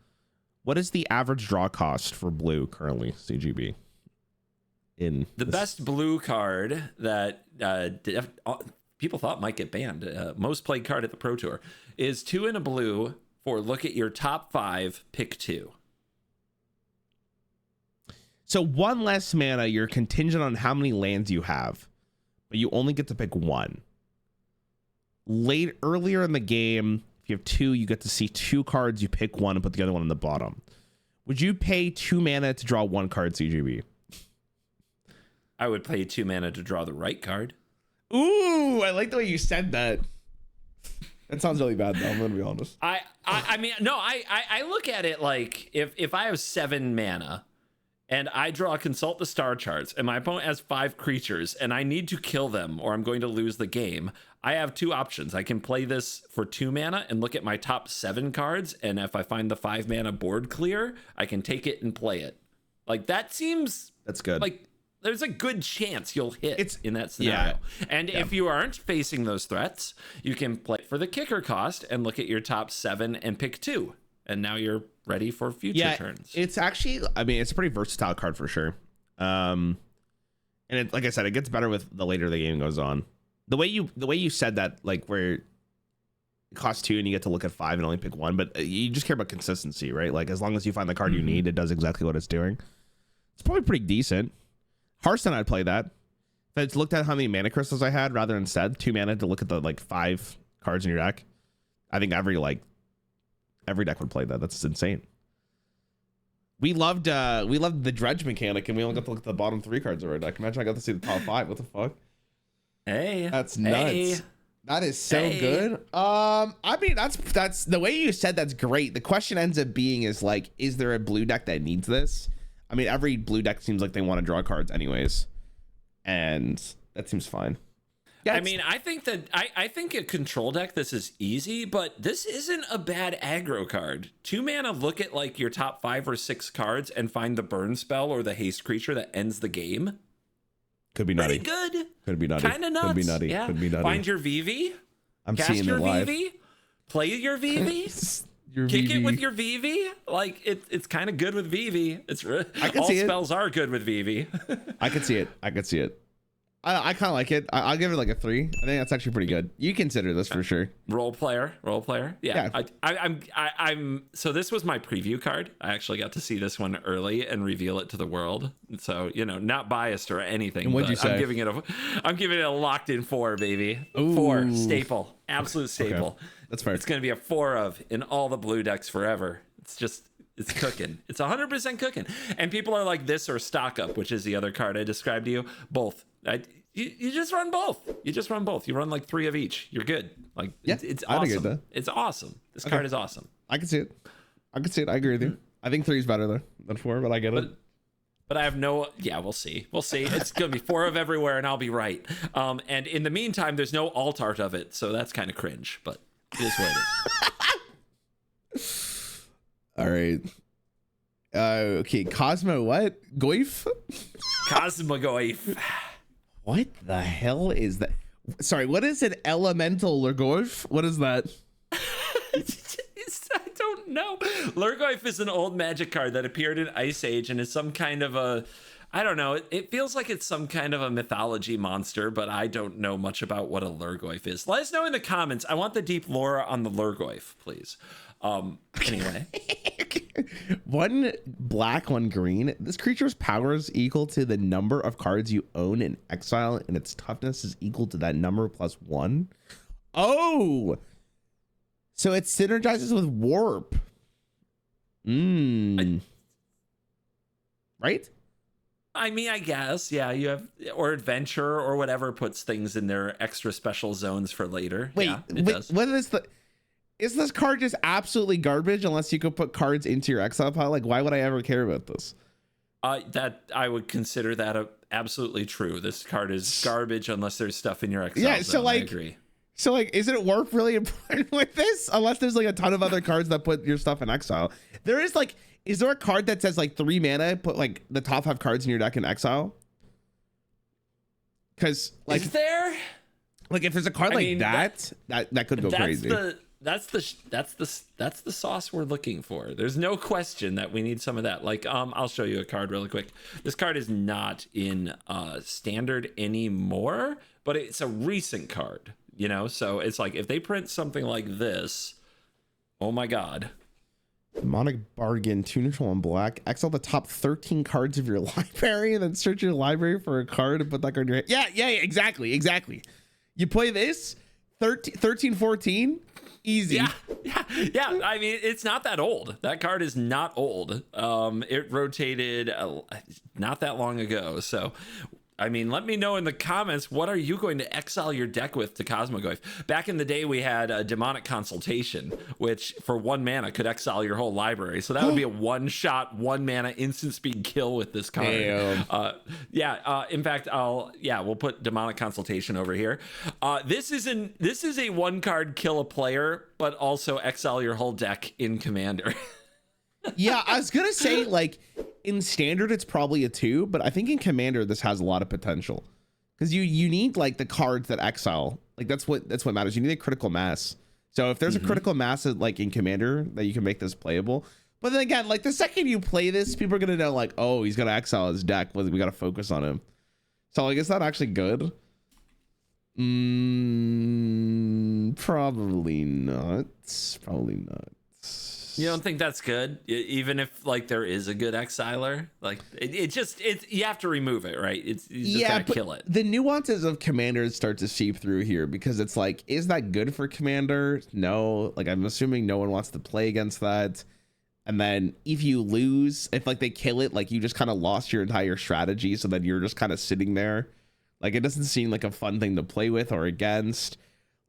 What is the average draw cost for blue currently, CGB? In the best blue card that people thought might get banned, most played card at the Pro Tour, is 2 and a blue for look at your top 5, pick 2. So 1 less mana, you're contingent on how many lands you have, but you only get to pick 1. Earlier in the game, if you have 2, you get to see 2 cards, you pick 1 and put the other one in the bottom. Would you pay 2 mana to draw 1 card, CGB? I would pay 2 mana to draw the right card. Ooh, I like the way you said that. That sounds really bad, though. I'm gonna be honest. I mean, no, I look at it like if I have 7 mana and I draw Consult the Star Charts and my opponent has 5 creatures and I need to kill them or I'm going to lose the game, I have 2 options. I can play this for 2 mana and look at my top 7 cards, and if I find the 5 mana board clear, I can take it and play it. Like, that's good. Like, there's a good chance you'll hit in that scenario. Yeah. And if you aren't facing those threats, you can play for the kicker cost and look at your top 7 and pick 2. And now you're ready for future turns. It's actually, I mean, it's a pretty versatile card for sure. And like I said, it gets better with the later the game goes on. The way you said that, like, where it costs 2 and you get to look at 5 and only pick 1, but you just care about consistency, right? Like, as long as you find the card you need, it does exactly what it's doing. It's probably pretty decent. Hearthstone, I'd play that. If I looked at how many mana crystals I had, rather than instead 2 mana to look at the like 5 cards in your deck, I think every deck would play that. That's insane. We loved the dredge mechanic, and we only got to look at the bottom 3 cards of our deck. Imagine I got to see the top 5. What the fuck? Hey, that's nuts. Hey. That is so good. I mean, that's the way you said. That's great. The question ends up being is like, is there a blue deck that needs this? I mean, every blue deck seems like they want to draw cards anyways, and that seems fine. Yeah, I mean, I think a control deck, this is easy, but this isn't a bad aggro card. 2 mana, look at like your top 5 or 6 cards and find the burn spell or the haste creature that ends the game. Could be nutty. Pretty good. Could be nutty. Kind of nuts. Could be nutty. Yeah. Could be nutty. Find your VV. I'm cast seeing your it live. VV. Play your VV. Kick it with your VV. Like it's kind of good with VV. It's all spells are good with VV. I could see it. I kind of like it. I'll give it like a 3. I think that's actually pretty good. You consider this for sure. Role player. Yeah. I'm. So this was my preview card. I actually got to see this one early and reveal it to the world. So not biased or anything. And what'd you say? I'm giving it a locked in 4, baby. Ooh. 4 staple, absolute staple. Okay. That's fair. It's going to be a 4 of in all the blue decks forever. It's cooking. It's 100% cooking. And people are like, this or stock up, which is the other card I described to you. Both. You just run both. You run like 3 of each. You're good. Like, it's awesome. It's awesome. This card is awesome. I can see it. I could see it. I agree with you. I think 3 is better though than 4, but I get it. But I have no, yeah, we'll see. It's going to be 4 of everywhere and I'll be right. And in the meantime, there's no alt art of it. So that's kind of cringe, but it is what it is. All right. Okay. Cosmo what? Goif? CovertGoBlue. What the hell is that? Sorry, what is an elemental Lurgoif? What is that? I don't know. Lurgoif is an old magic card that appeared in Ice Age and is some kind of a, I don't know. It feels like it's some kind of a mythology monster, but I don't know much about what a Lurgoif is. Let us know in the comments. I want the deep lore on the Lurgoif, please. Anyway. 1 black, 1 green. This creature's power is equal to the number of cards you own in exile, and its toughness is equal to that number plus 1. Oh! So it synergizes with warp. Right? I mean, I guess, yeah, you have, or adventure or whatever puts things in their extra special zones for later. Wait, yeah, it does. What is this card just absolutely garbage unless you could put cards into your exile pile? Like, why would I ever care about this? That I would consider that absolutely true. This card is garbage unless there's stuff in your exile zone. So like, I agree. So like, isn't warp really important with this? Unless there's like a ton of other cards that put your stuff in exile. There is like, is there a card that says like 3 mana, put like the top 5 cards in your deck in exile? Because like, is there? Like if there's a card that could go crazy. That's the sauce we're looking for. There's no question that we need some of that. Like, I'll show you a card really quick. This card is not in standard anymore, but it's a recent card, you know? So it's like, if they print something like this, oh my God. Demonic Bargain, 2 neutral and black. Exile the top 13 cards of your library and then search your library for a card and put that card in your hand. Yeah, exactly. You play this, 13, 14, easy. Yeah. I mean, it's not that old. That card is not old. It rotated not that long ago. So, I mean, let me know in the comments, what are you going to exile your deck with to CovertGoBlue? Back in the day, we had a Demonic Consultation, which for 1 mana could exile your whole library. So that would be a 1-shot, 1 mana instant speed kill with this card. In fact, we'll put Demonic Consultation over here. This is a 1-card kill a player, but also exile your whole deck in Commander. Yeah, I was gonna say, like, in standard it's probably a 2, but I think in Commander this has a lot of potential because you need like the cards that exile. Like that's what matters. You need a critical mass. So if there's a critical mass like in Commander, that you can make this playable. But then again, like the second you play this, people are gonna know like, oh, he's gonna exile his deck. We gotta focus on him. So like, is that actually good? Probably not. You don't think that's good, even if like there is a good exiler? Like it's you have to remove it, right? You just gotta kill it. The nuances of Commanders start to seep through here because it's like, is that good for Commander? No, like I'm assuming no one wants to play against that. And then if you lose, if like they kill it, like you just kind of lost your entire strategy, so then you're just kind of sitting there. Like it doesn't seem like a fun thing to play with or against.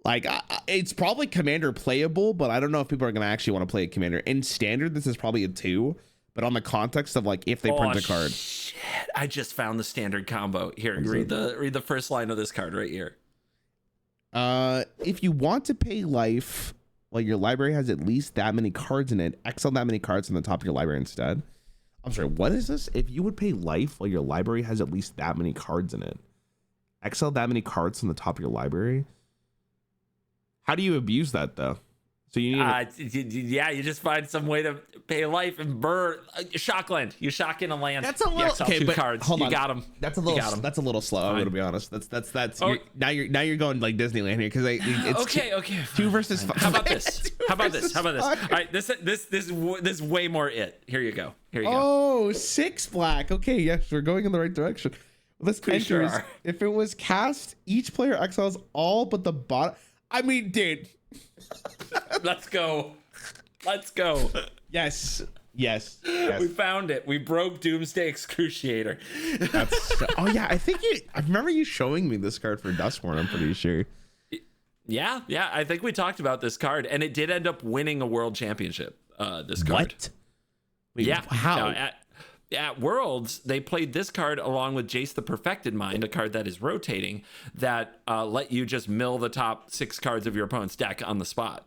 Like, it's probably Commander playable, but I don't know if people are going to actually want to play a Commander. In Standard, this is probably a 2, but on the context of, like, if they print a card. Shit. I just found the Standard combo. Here, read the first line of this card right here. If you want to pay life while your library has at least that many cards in it, exile that many cards on the top of your library instead. I'm sorry, what is this? If you would pay life while your library has at least that many cards in it, exile that many cards on the top of your library? How do you abuse that though? So you need you just find some way to pay life and burn Shockland. You shock in a land. That's a little okay, but cards. Hold on. You got them. That's a little slow. I'm gonna be honest. That's now you're going like Disneyland here because it's okay. 2 versus 5. How about this? How about this? All right, this is way more it. Here you go. Oh, 6 black. Okay, yes, we're going in the right direction. This enters. Sure. If it was cast, each player exiles all but the bottom. I mean, dude. Let's go. Yes. We found it. We broke Doomsday Excruciator. Oh yeah, I remember you showing me this card for Dustborn, I'm pretty sure. Yeah, I think we talked about this card, and it did end up winning a world championship. this card. What? Wait, Yeah. how? At Worlds, they played this card along with Jace the Perfected Mind, a card that is rotating, that let you just mill the top 6 cards of your opponent's deck on the spot.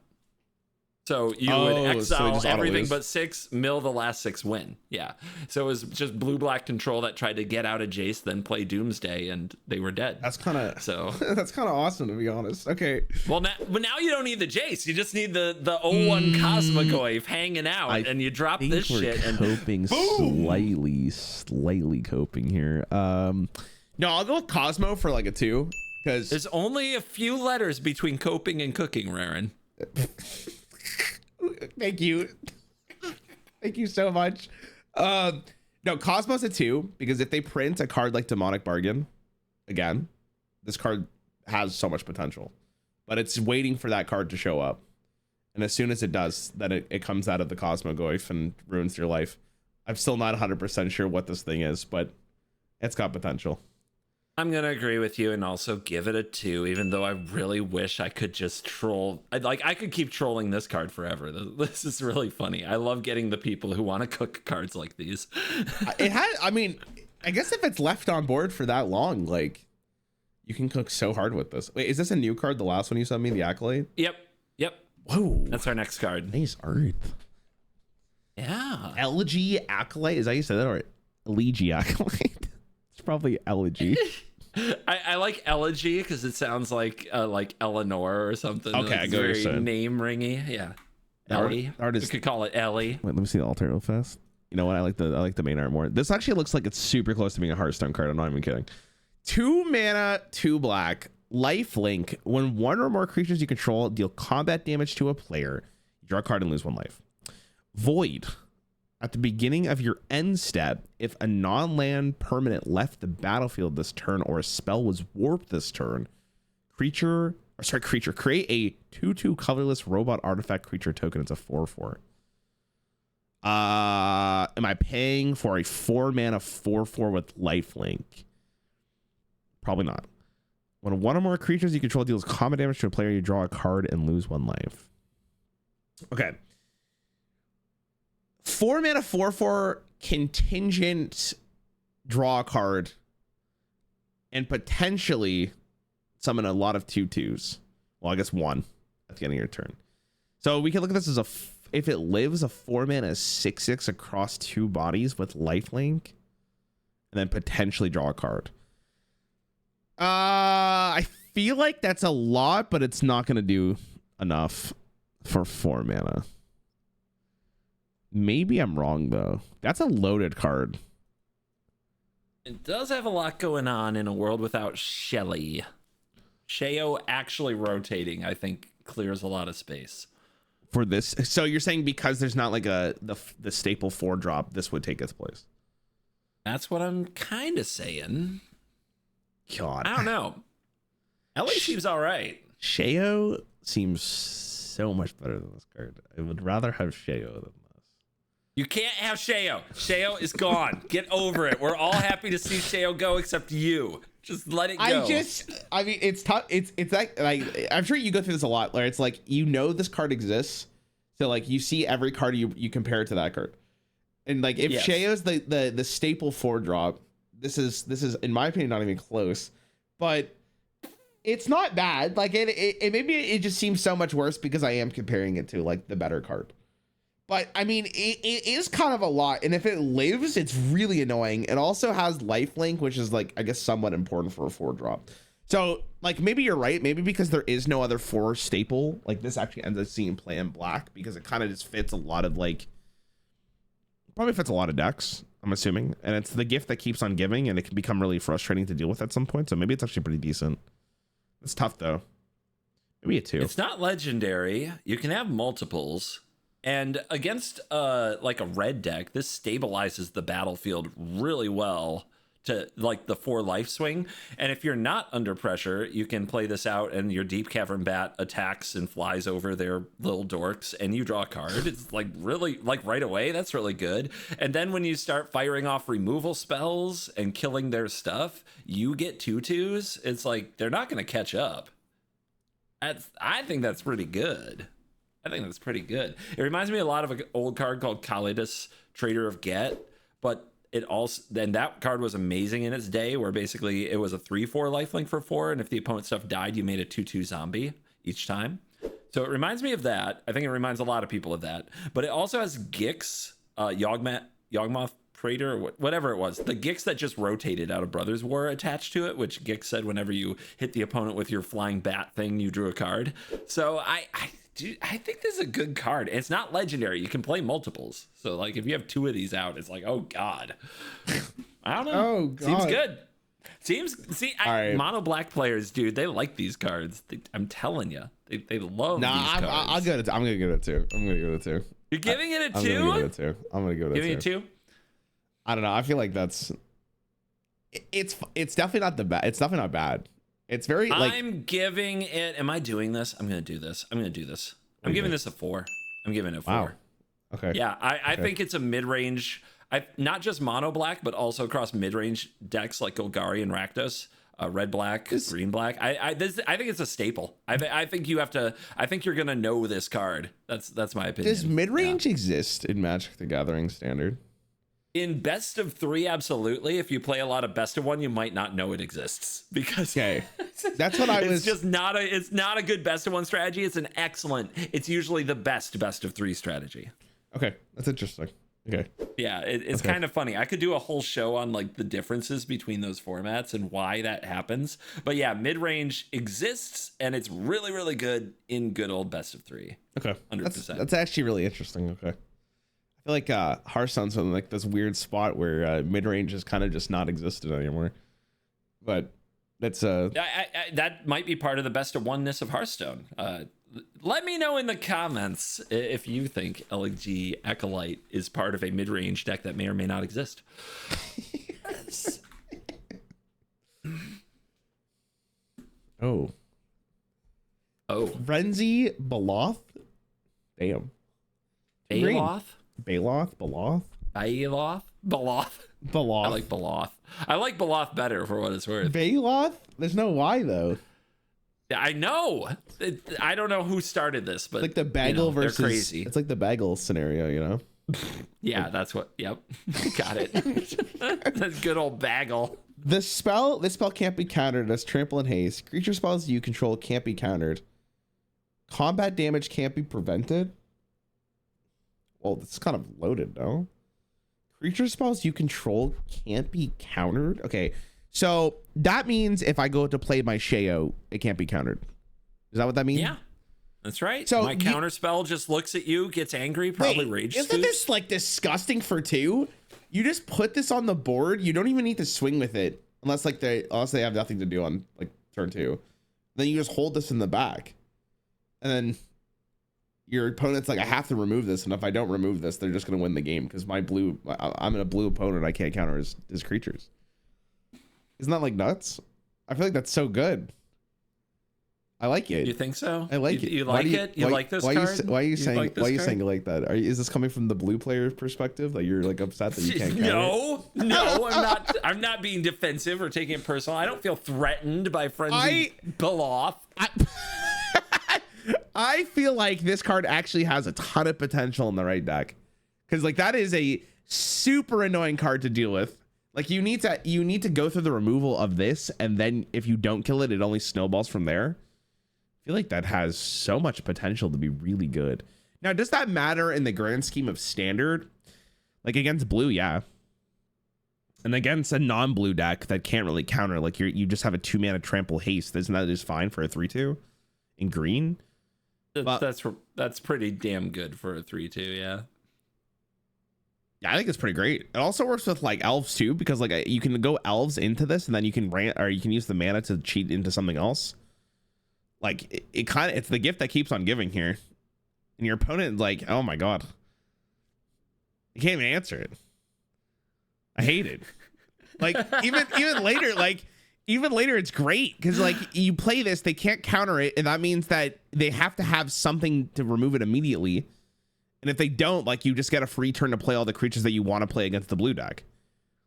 So you would exile everything but 6, mill the last 6, win. Yeah. So it was just blue-black control that tried to get out of Jace, then play Doomsday, and they were dead. That's kind of so. That's kind of awesome, to be honest. Okay. Well, now you don't need the Jace. You just need the 0-1 Cosmogoyf hanging out, and you drop this shit. And coping slightly coping here. No, I'll go with Cosmo for like a 2, because there's only a few letters between coping and cooking, Raren. Thank you. Thank you so much. No, Cosmos a 2, because if they print a card like Demonic Bargain, again, this card has so much potential, but it's waiting for that card to show up. And as soon as it does, then it comes out of the Cosmogoyf and ruins your life. I'm still not 100% sure what this thing is, but it's got potential. I'm going to agree with you and also give it a 2, even though I really wish I could just troll. I could keep trolling this card forever. This is really funny. I love getting the people who want to cook cards like these. I mean, I guess if it's left on board for that long, like, you can cook so hard with this. Wait, is this a new card? The last one you sent me, the Accolade? Yep. Whoa. That's our next card. Nice art. Yeah. Elegy Accolade? Is that how you said that? Or Elegy Accolade? It's probably Elegy. I like Elegy because it sounds like Eleanor or something. Okay, like I go very name ringy. Yeah. Ellie. We could call it Ellie. Wait, let me see the alter real fast. You know what? I like the main art more. This actually looks like it's super close to being a Hearthstone card. I'm not even kidding. 2 mana, 2 black. Lifelink. When one or more creatures you control deal combat damage to a player, you draw a card and lose 1 life. Void. At the beginning of your end step, if a non-land permanent left the battlefield this turn or a spell was warped this turn, create a 2/2 colorless robot artifact creature token. It's a 4/4. Am I paying for a 4 mana 4/4 with lifelink? Probably not. When one or more creatures you control deals combat damage to a player, you draw a card and lose 1 life. Okay. 4 mana 4/4 contingent, draw a card and potentially summon a lot of 2/2s. Well, I guess 1 at the end of your turn. So we can look at this as if it lives, a 4 mana 6/6 across 2 bodies with lifelink, and then potentially draw a card. I feel like that's a lot, but it's not going to do enough for 4 mana. Maybe I'm wrong, though. That's a loaded card. It does have a lot going on in a world without Shelly. Sheo actually rotating, I think, clears a lot of space. For this, so you're saying because there's not like the staple 4-drop, this would take its place? That's what I'm kind of saying. God. I don't know. Ellie seems all right. Sheo seems so much better than this card. I would rather have Sheo than this. You can't have Sheo. Sheo is gone. Get over it. We're all happy to see Sheo go except you. Just let it go. I mean, it's tough. It's like I'm sure you go through this a lot, where it's like, you know, this card exists. So like you see every card, you compare it to that card. And like if Sheo's the staple 4-drop, this is in my opinion not even close. But it's not bad. Like it maybe it just seems so much worse because I am comparing it to like the better card. But I mean, it is kind of a lot. And if it lives, it's really annoying. It also has lifelink, which is like, I guess, somewhat important for a 4-drop. So like, maybe you're right. Maybe because there is no other 4 staple, like this actually ends up seeing play in black because it kind of just fits a lot of probably fits a lot of decks, I'm assuming. And it's the gift that keeps on giving, and it can become really frustrating to deal with at some point. So maybe it's actually pretty decent. It's tough though. Maybe a 2. It's not legendary. You can have multiples. And against like a red deck, this stabilizes the battlefield really well to like the 4 life swing. And if you're not under pressure, you can play this out and your Deep Cavern Bat attacks and flies over their little dorks and you draw a card. It's like really like right away. That's really good. And then when you start firing off removal spells and killing their stuff, you get 2/2s. It's like they're not going to catch up. I think that's pretty good. I think that's pretty good. It reminds me a lot of an old card called Kalidas, Trader of Get, but it also, then that card was amazing in its day, where basically it was a 3/4 lifelink for 4, and if the opponent's stuff died, you made a 2/2 zombie each time. So it reminds me of that. I think it reminds a lot of people of that. But it also has Gix, Yawgmoth Praetor, or whatever it was. The Gix that just rotated out of Brothers War attached to it, which Gix said whenever you hit the opponent with your flying bat thing, you drew a card. So I think this is a good card. It's not legendary. You can play multiples. So like if you have 2 of these out, it's like, oh God. I don't know. Oh God. Seems good. Right. Mono black players, dude, they like these cards. I'm telling you, they love these cards. I'm gonna give it a 2. I'm gonna give it a 2. You're giving it a 2? I'm gonna give it a 2. I'm gonna give it a 2. Giving it a 2? I don't know. I feel like it's definitely not it's definitely not bad. It's very like, I'm giving it. Am I doing this? I'm gonna do this. I'm giving this a 4. I'm giving it a 4. wow. Okay. Yeah, I think it's a mid-range. Not just mono black, but also across mid-range decks like Golgari and Rakdos, red black, green black. I think it's a staple. I think you have to. I think you're gonna know this card. That's my opinion. Does mid-range exist in Magic the Gathering Standard? In best of 3, absolutely. If you play a lot of best of 1, you might not know it exists, because that's what I was. It's just not a. It's not a good best of 1 strategy. It's an excellent. It's usually the best of 3 strategy. Okay, that's interesting. Okay. Yeah, it's kind of funny. I could do a whole show on like the differences between those formats and why that happens. But yeah, mid-range exists, and it's really, really good in good old best of 3. Okay, 100%. That's actually really interesting. Okay. I feel like Hearthstone's in like this weird spot where mid-range is kind of just not existed anymore. But that's that might be part of the best of oneness of Hearthstone. Let me know in the comments if you think LG Acolyte is part of a mid-range deck that may or may not exist. Yes. Oh. Frenzy Baloth? Damn. Baloth? Baloth? I like Baloth. I like Baloth better for what it's worth. Baloth? There's no Y though. I know. I don't know who started this, but it's like the Bagel versus crazy. It's like the Bagel scenario, you know? Yeah, that's what. Yep. Got it. That's good old Bagel. This spell can't be countered as trample and haste. Creature spells you control can't be countered. Combat damage can't be prevented. Well, it's kind of loaded, no? Creature spells you control can't be countered. Okay, so that means if I go to play my Sheo, it can't be countered. Is that what that means? Yeah, that's right. So my counter spell just looks at you, gets angry, probably rage. Isn't this like disgusting for 2? You just put this on the board. You don't even need to swing with it unless they have nothing to do on like turn 2. Then you just hold this in the back, and then your opponent's like, I have to remove this, and if I don't remove this, they're just gonna win the game because I'm in a blue opponent. I can't counter his creatures. Isn't that like nuts? I feel like that's so good. I like it. You think so? I like it. You like it? You like this card? Why are you saying it like that? Is this coming from the blue player perspective? Like you're like upset that you can't counter it? No, I'm not being defensive or taking it personal. I don't feel threatened by Frenzy Baloth. I feel like this card actually has a ton of potential in the right deck, because like that is a super annoying card to deal with. Like you need to go through the removal of this, and then if you don't kill it, it only snowballs from there. I feel like that has so much potential to be really good. Now, does that matter in the grand scheme of standard? Like against blue, yeah. And against a non-blue deck that can't really counter, like you just have a 2-mana trample haste. Isn't that just fine for a 3/2 in green? That's pretty damn good for a 3/2, yeah. Yeah, I think it's pretty great. It also works with like elves too, because like you can go elves into this, and then you can you can use the mana to cheat into something else. Like it's the gift that keeps on giving here, and your opponent like, oh my god, you can't even answer it. I hate it. Like even later, it's great because like you play this, they can't counter it, and that means that they have to have something to remove it immediately. And if they don't, like you just get a free turn to play all the creatures that you want to play against the blue deck.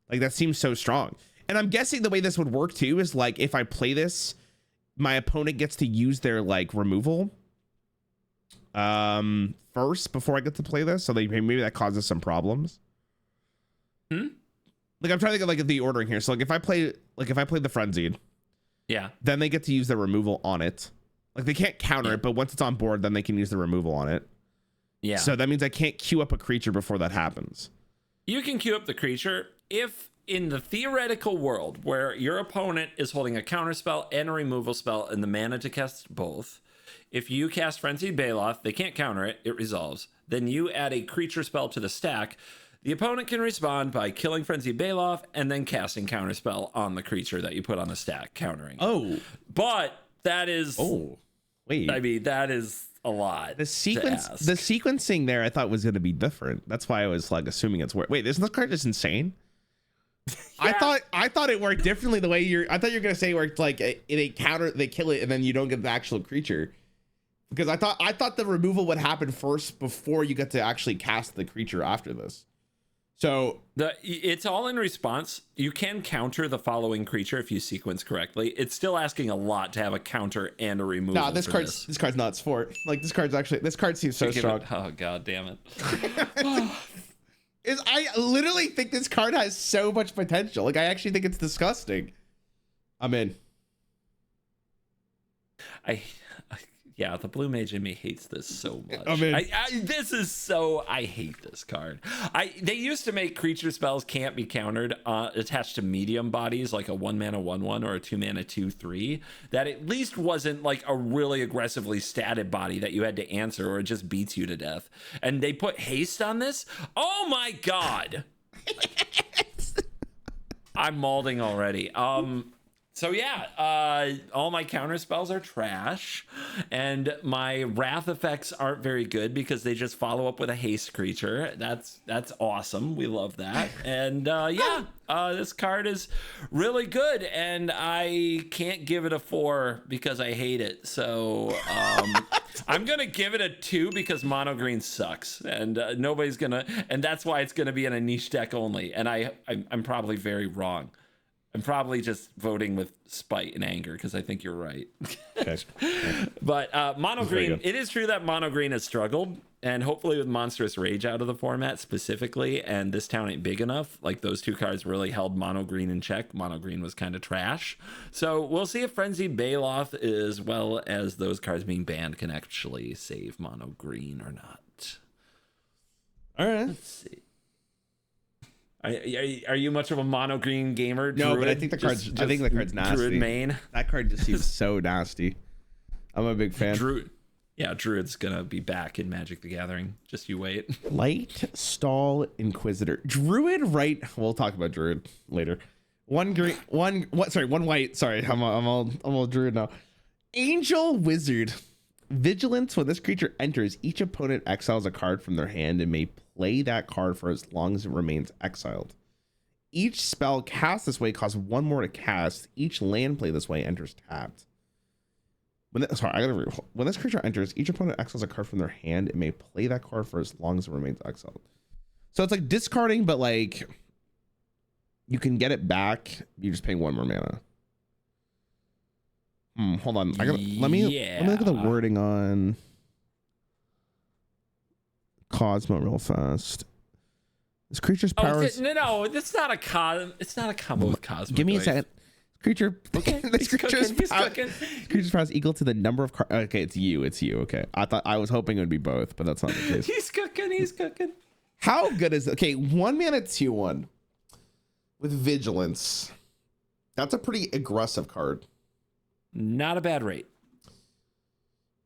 Like that seems so strong. And I'm guessing the way this would work too is like if I play this, my opponent gets to use their like removal first before I get to play this, so maybe that causes some problems. Like I'm trying to think of like the ordering here. So like if I play the Frenzied, then they get to use the removal on it. Like they can't counter it, but once it's on board, then they can use the removal on it. Yeah. So that means I can't queue up a creature before that happens. You can queue up the creature if in the theoretical world where your opponent is holding a counter spell and a removal spell and the mana to cast both. If you cast Frenzied Baloth, they can't counter it, it resolves. Then you add a creature spell to the stack. The opponent can respond by killing Frenzied Baloth and then casting counterspell on the creature that you put on the stack, countering. Oh. But that is... Oh, wait. I mean, that is a lot. The sequencing there I thought was going to be different. That's why I was like assuming it's... Wait, isn't the card just insane? Yeah. I thought it worked differently the way I thought you were going to say it worked like they kill it and then you don't get the actual creature. Because I thought the removal would happen first before you get to actually cast the creature after this. So it's all in response. You can counter the following creature if you sequence correctly. It's still asking a lot to have a counter and a removal. No, this card's not sport. Like this card seems so strong. Oh god damn it. I literally think this card has so much potential. Like I actually think it's disgusting. I'm in. Yeah, the blue mage in me hates this so much. I mean, I hate this card. They used to make creature spells can't be countered attached to medium bodies, like a 1-mana 1/1 or a 2-mana 2/3. That at least wasn't like a really aggressively statted body that you had to answer or it just beats you to death. And they put haste on this. Oh my god! I'm mauling already. So yeah, all my counter spells are trash, and my wrath effects aren't very good because they just follow up with a haste creature. That's awesome. We love that. And this card is really good, and I can't give it a 4 because I hate it. So I'm gonna give it a 2 because mono green sucks, and nobody's gonna, and that's why it's gonna be in a niche deck only. And I'm probably very wrong. I'm probably just voting with spite and anger because I think you're right. Okay. But mono green, it is true that mono green has struggled, and hopefully with Monstrous Rage out of the format specifically, and this town ain't big enough, like those two cards really held mono green in check. Mono green was kind of trash. So we'll see if Frenzied Baloth, as well as those cards being banned, can actually save mono green or not. All right. Let's see. Are you much of a mono green gamer? No, Druid? But I think the card's nasty. Druid main. That card just seems so nasty. I'm a big fan. Druid's gonna be back in Magic the Gathering. Just you wait. Light Stall Inquisitor. Druid, right? We'll talk about Druid later. One white. Sorry, I'm all Druid now. Angel Wizard. Vigilance. When this creature enters, each opponent exiles a card from their hand and may play that card for as long as it remains exiled. Each spell cast this way costs 1 more to cast. Each land play this way enters tapped. When this creature enters, each opponent exiles a card from their hand and may play that card for as long as it remains exiled. So it's like discarding, but like you can get it back. You're just paying 1 more mana. Hold on. Let me look at the wording on Cosmo real fast. This creature's power. No, it's not a combo with Cosmo. Give me a second. Creature. Okay. This creature's power is equal to the number of cards. Okay, it's you. Okay. I was hoping it would be both, but that's not the case. He's cooking. How good is it? Okay, 1 mana 2/1 with Vigilance. That's a pretty aggressive card. Not a bad rate.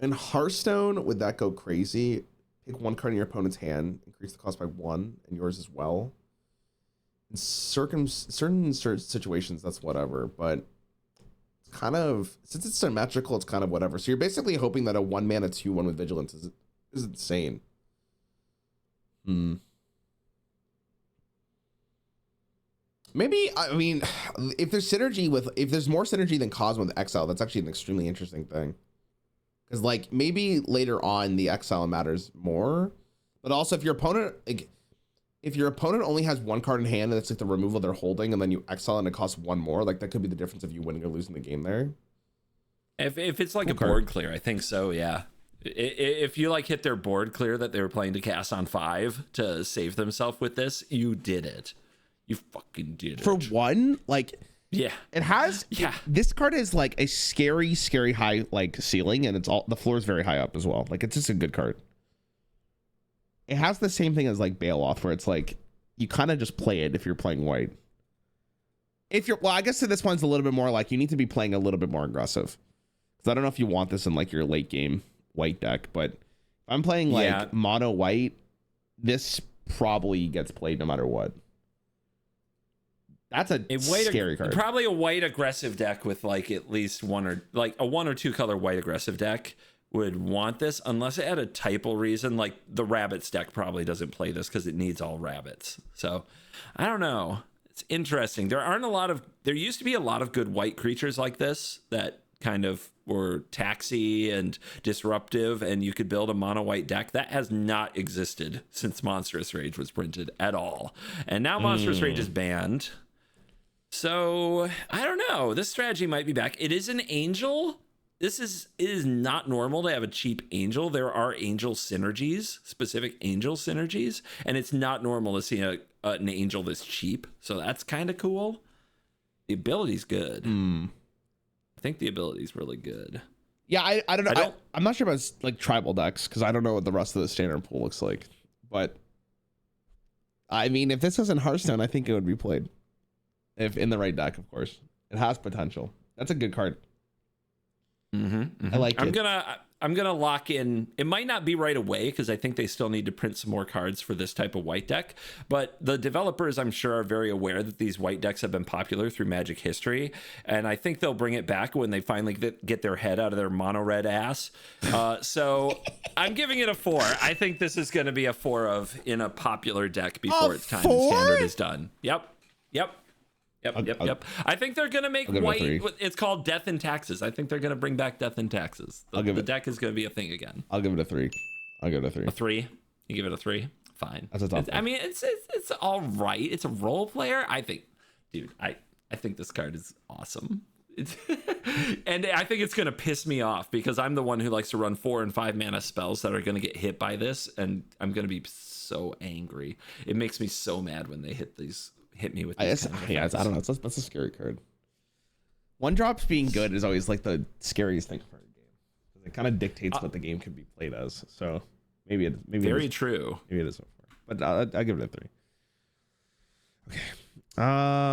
In Hearthstone, would that go crazy? Pick 1 card in your opponent's hand, increase the cost by 1, and yours as well. In certain situations, that's whatever, but it's kind of, since it's symmetrical, it's kind of whatever. So you're basically hoping that a 1 mana 2/1 with Vigilance is insane. Maybe, I mean, if there's more synergy than Cosmo with Exile, that's actually an extremely interesting thing. Because, like, maybe later on the Exile matters more. But also, if your opponent only has 1 card in hand and it's like the removal they're holding, and then you exile and it costs 1 more, like that could be the difference of you winning or losing the game there. If it's like a board clear, I think so, yeah. If you like hit their board clear that they were playing to cast on 5 to save themselves with this, you did it. You fucking did it. For one, like, yeah, it has. Yeah, this card is like a scary high like ceiling, and the floor is very high up as well. Like, it's just a good card. It has the same thing as like Bailoff, where it's like you kind of just play it if you're playing white. I guess this one's a little bit more like you need to be playing a little bit more aggressive. Because I don't know if you want this in like your late game white deck, but if I'm playing like mono white, this probably gets played no matter what. That's a scary card. Probably a white aggressive deck with like at least one or two color white aggressive deck would want this, unless it had a typal reason. Like the rabbits deck probably doesn't play this because it needs all rabbits. So I don't know. It's interesting. There used to be a lot of good white creatures like this that kind of were taxy and disruptive, and you could build a mono white deck. That has not existed since Monstrous Rage was printed at all. And now Monstrous Rage is banned. So I don't know. This strategy might be back. It is an angel. It is not normal to have a cheap angel. There are angel synergies, specific angel synergies, and it's not normal to see an angel this cheap. So that's kind of cool. The ability's good. I think the ability's really good. Yeah, I don't know. I'm not sure about like tribal decks because I don't know what the rest of the standard pool looks like. But I mean, if this was in Hearthstone, I think it would be played. If in the right deck, of course. It has potential. That's a good card. I like it. I'm gonna lock in. It might not be right away because I think they still need to print some more cards for this type of white deck. But the developers, I'm sure, are very aware that these white decks have been popular through Magic history, and I think they'll bring it back when they finally get their head out of their mono red ass. So I'm giving it a 4. I think this is going to be a 4 in a popular deck before its time in standard is done. Yep. I think they're going to make white. It's called Death and Taxes. I think they're going to bring back Death and Taxes. The deck is going to be a thing again. I'll give it a 3. A 3? You give it a 3? Fine. That's a tough one. I mean, it's all right. It's a role player. I think, dude, I think this card is awesome. And I think it's going to piss me off because I'm the one who likes to run 4 and 5 mana spells that are going to get hit by this, and I'm going to be so angry. It makes me so mad when they hit me with these I don't know. That's a scary card. 1-drops being good is always like the scariest thing for a game because it kind of dictates what the game can be played as. So maybe true. Maybe it is so far, but I'll give it a 3. Okay.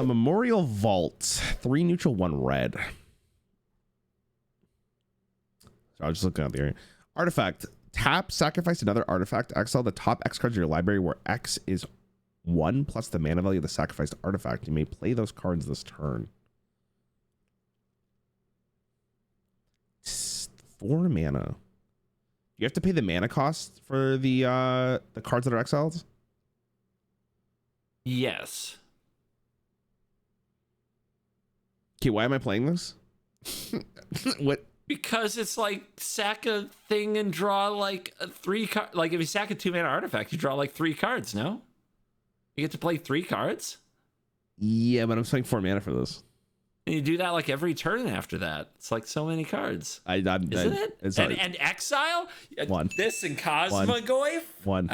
Memorial Vault, 3 neutral, 1 red. So I was just looking at the area. Artifact. Tap, sacrifice another artifact. Exile the top X cards of your library where X is 1 plus the mana value of the sacrificed artifact. You may play those cards this turn. 4 mana. You have to pay the mana cost for the cards that are exiled? Yes. Okay, why am I playing this? What? Because it's like sack a thing and draw like a 3 card. Like if you sack a 2 mana artifact, you draw like 3 cards, no? You get to play 3 cards? Yeah, but I'm playing 4 mana for this. And you do that like every turn after that. It's like so many cards. Isn't it? And exile? 1. This and CovertGoBlue? 1.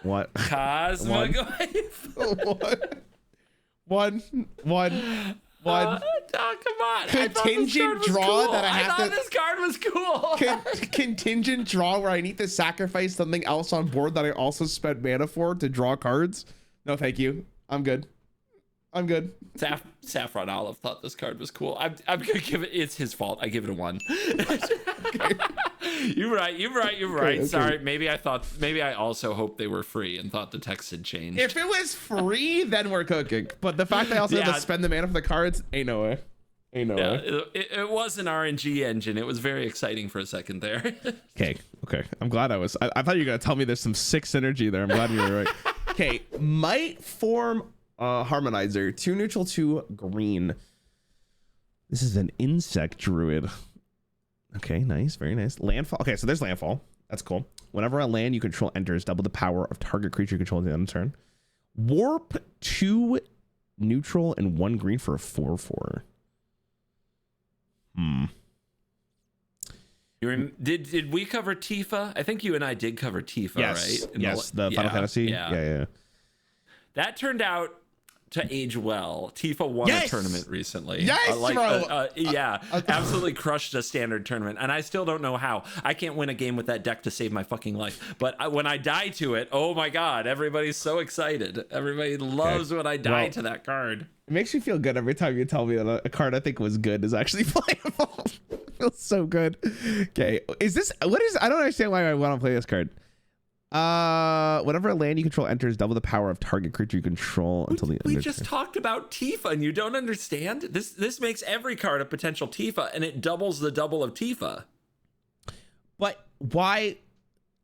What? CovertGoBlue? 1. Oh, come on. Contingent draw cool. That I thought this card was cool. Contingent draw where I need to sacrifice something else on board that I also spent mana for to draw cards. No, thank you. I'm good. Saffron Olive thought this card was cool. I'm gonna give it. It's his fault. I give it a 1. Okay. You're right. Okay. Sorry. Maybe I also hoped they were free and thought the text had changed. If it was free, then we're cooking. But the fact I also have to spend the mana for the cards, ain't no way. It was an RNG engine. It was very exciting for a second there. Okay. I'm glad I was. I thought you were gonna tell me there's some sick synergy there. I'm glad you were right. Okay. Might form Harmonizer. 2 neutral, 2 green. This is an insect druid. Okay, nice, very nice. Landfall. Okay, so there's landfall. That's cool. Whenever a land you control enters, double the power of target creature you control at the end of the turn. Warp, 2 neutral and 1 green for a 4/4. Did we cover Tifa? I think you and I did cover Tifa, right? Yes, the Final Fantasy. Yeah. That turned out to age well. Tifa won a tournament recently. Yes, bro. Absolutely crushed a standard tournament, and I still don't know how. I can't win a game with that deck to save my fucking life. But when I die to it, oh my god, everybody's so excited. Everybody loves when I die to that card. It makes me feel good every time you tell me that a card I think was good is actually playable. It feels so good. Okay, I don't understand why I want to play this card. Whenever a land you control enters, double the power of target creature you control until the end. We just talked about Tifa, and you don't understand? This makes every card a potential Tifa, and it doubles the double of Tifa. But why?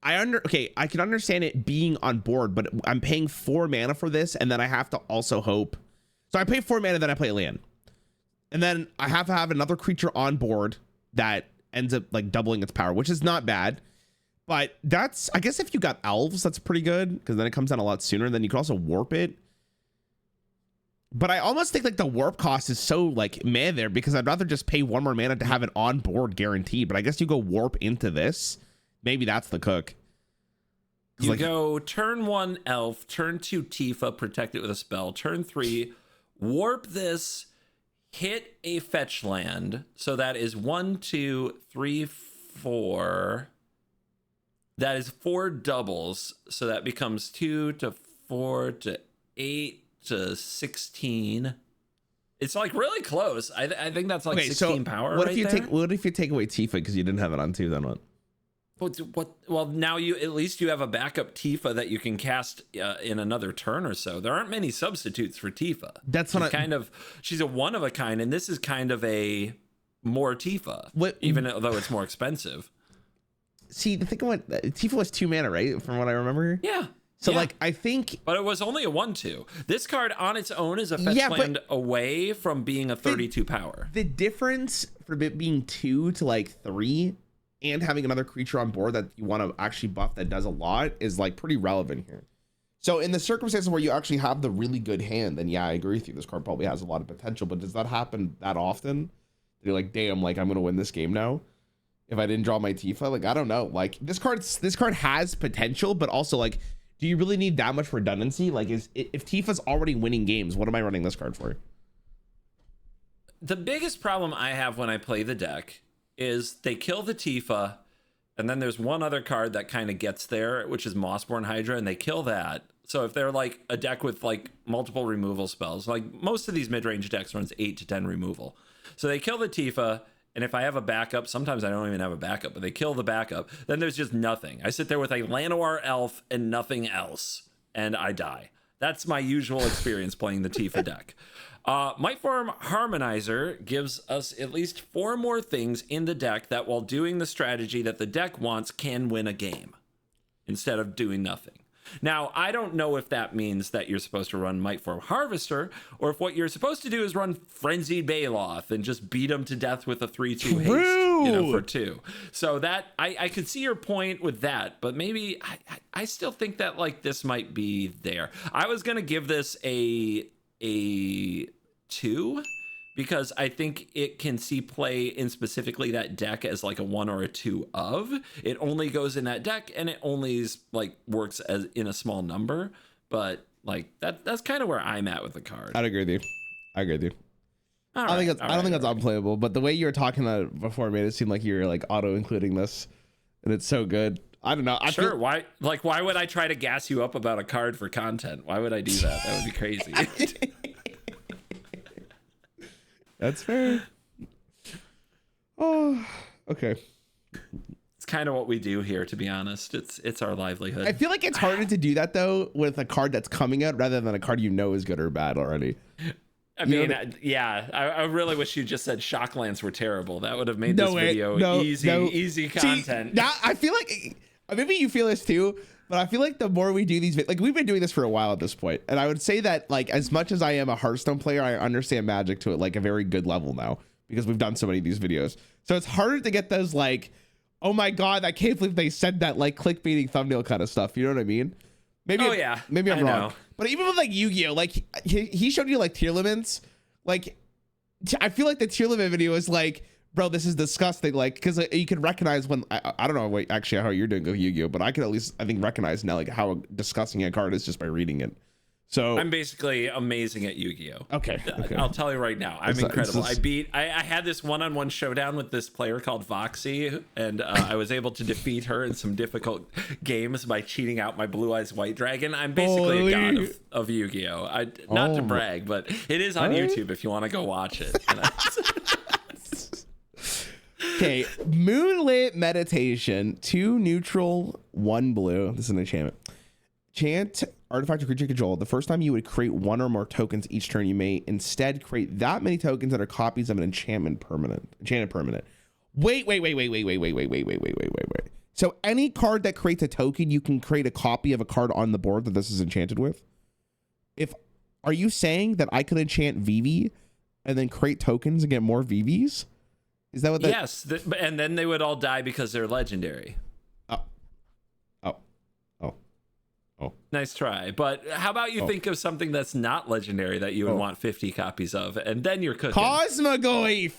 I can understand it being on board, but I'm paying 4 mana for this, and then I have to also hope. So I pay 4 mana, then I play a land, and then I have to have another creature on board that ends up like doubling its power, which is not bad. But that's, I guess if you got elves, that's pretty good because then it comes down a lot sooner. Then you can also warp it. But I almost think like the warp cost is so like meh there because I'd rather just pay 1 more mana to have it on board guaranteed. But I guess you go warp into this. Maybe that's the cook. You go turn 1 elf, turn 2 Tifa, protect it with a spell. Turn 3, warp this, hit a fetch land. So that is 1, 2, 3, 4. That is 4 doubles, so that becomes 2 to 4 to 8 to 16. It's like really close. I think that's like 16 power. What if you take away Tifa because you didn't have it on 2? Then what? Well, now at least you have a backup Tifa that you can cast in another turn or so. There aren't many substitutes for Tifa. She's a one of a kind, and this is kind of a more Tifa, even though it's more expensive. See, the thing about Tifa was 2 mana, right? From what I remember. Yeah. So like I think, but it was only a 1/2. This card on its own is a fetch land away from being a 32 power. The difference from it being 2 to like 3, and having another creature on board that you want to actually buff that does a lot is like pretty relevant here. So in the circumstances where you actually have the really good hand, then yeah, I agree with you. This card probably has a lot of potential. But does that happen that often? You're like, damn, like I'm gonna win this game now if I didn't draw my Tifa. Like, I don't know. Like this card has potential, but also like, do you really need that much redundancy? Like, if Tifa's already winning games, what am I running this card for? The biggest problem I have when I play the deck is they kill the Tifa, and then there's one other card that kind of gets there, which is Mossborn Hydra, and they kill that. So if they're like a deck with like multiple removal spells, like most of these mid-range decks runs 8 to 10 removal. So they kill the Tifa, and if I have a backup, sometimes I don't even have a backup, but they kill the backup, then there's just nothing. I sit there with a Llanowar Elf and nothing else, and I die. That's my usual experience playing the Tifa deck. Mightform Harmonizer gives us at least 4 more things in the deck that, while doing the strategy that the deck wants, can win a game instead of doing nothing. Now, I don't know if that means that you're supposed to run Mightform Harvester, or if what you're supposed to do is run Frenzied Baloth and just beat him to death with a 3/2 haste, for 2. So that I could see your point with that, but maybe I still think that like this might be there. I was gonna give this a 2 because I think it can see play in specifically that deck as like a 1 or a 2 of. It only goes in that deck, and it only is like works as in a small number. But like that's kind of where I'm at with the card. I'd agree with you. I agree with you. I don't think that's unplayable. But the way you were talking about it before made it seem like you're like auto including this, and it's so good. I don't know. Why would I try to gas you up about a card for content? Why would I do that? That would be crazy. That's fair. Oh, okay. It's kind of what we do here, to be honest. It's our livelihood. I feel like it's harder to do that though with a card that's coming out rather than a card you know is good or bad already. I really wish you just said Shocklands were terrible. That would have made this video easy content. See, now I feel like maybe you feel this too, but I feel like the more we do these, like we've been doing this for a while at this point, and I would say that like as much as I am a Hearthstone player, I understand Magic to like a very good level now because we've done so many of these videos. So it's harder to get those like, oh my god, I can't believe they said that like clickbaiting thumbnail kind of stuff. You know what I mean? Maybe I'm wrong. But even with like Yu-Gi-Oh, like he showed you like tier limits. Like I feel like the tier limit video is like bro, this is disgusting. Like, because you can recognize when I don't know actually how you're doing with Yu-Gi-Oh, but I can at least I think recognize now like how disgusting a card is just by reading it. So I'm basically amazing at Yu-Gi-Oh. Okay. I'll tell you right now, I'm incredible. I had this one-on-one showdown with this player called Voxy, and I was able to defeat her in some difficult games by cheating out my Blue Eyes White Dragon. I'm basically a god of Yu-Gi-Oh. Not to brag, but it is on YouTube if you want to go watch it. Okay, Moonlit Meditation, 2 neutral, 1 blue. This is an enchantment. Chant artifact or creature control. The first time you would create 1 or more tokens each turn, you may instead create that many tokens that are copies of an enchanted permanent. Wait. So any card that creates a token, you can create a copy of a card on the board that this is enchanted with. Are you saying that I could enchant Vivi and then create tokens and get more Vivis? Is that what that? Yes, and then they would all die because they're legendary. Oh. Nice try. But how about you think of something that's not legendary that you would want 50 copies of, and then you're cooking. CovertGoBlue.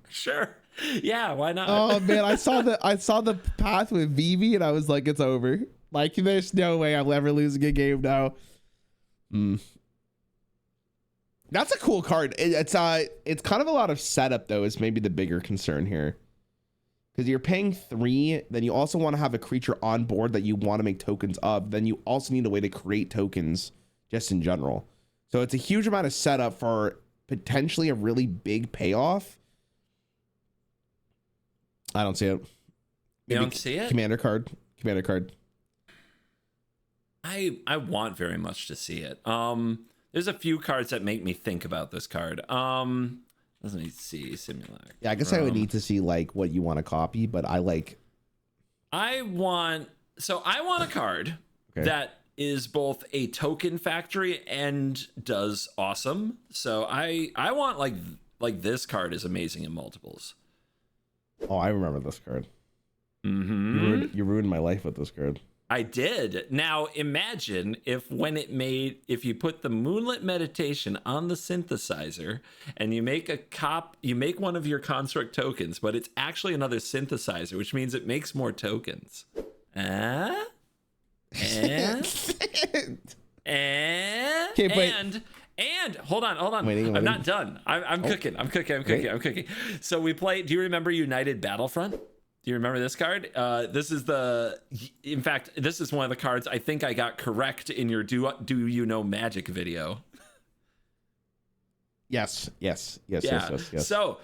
Sure. Yeah, why not? Oh man, I saw the path with Vivi and I was like, it's over. Like, there's no way I'm ever losing a game now. That's a cool card. It's kind of a lot of setup though, is maybe the bigger concern here. Because you're paying 3, then you also want to have a creature on board that you want to make tokens of. Then you also need a way to create tokens just in general. So it's a huge amount of setup for potentially a really big payoff. I don't see it. You don't see it? Commander card. I want very much to see it. There's a few cards that make me think about this card. Doesn't need to see Simulacrum. Yeah, I guess I would need to see like what you want to copy, but I want a card that is both a token factory and does awesome. So I want like this card is amazing in multiples. Oh, I remember this card. Mm-hmm. You ruined my life with this card. I did. Now imagine if you put the Moonlit Meditation on the synthesizer and you make one of your construct tokens, but it's actually another synthesizer, which means it makes more tokens. And hold on. Waiting. I'm not done. I'm cooking. I'm cooking. So we play. Do you remember United Battlefront? Do you remember this card? This is one of the cards I think I got correct in your Do You Know Magic video. Yes. So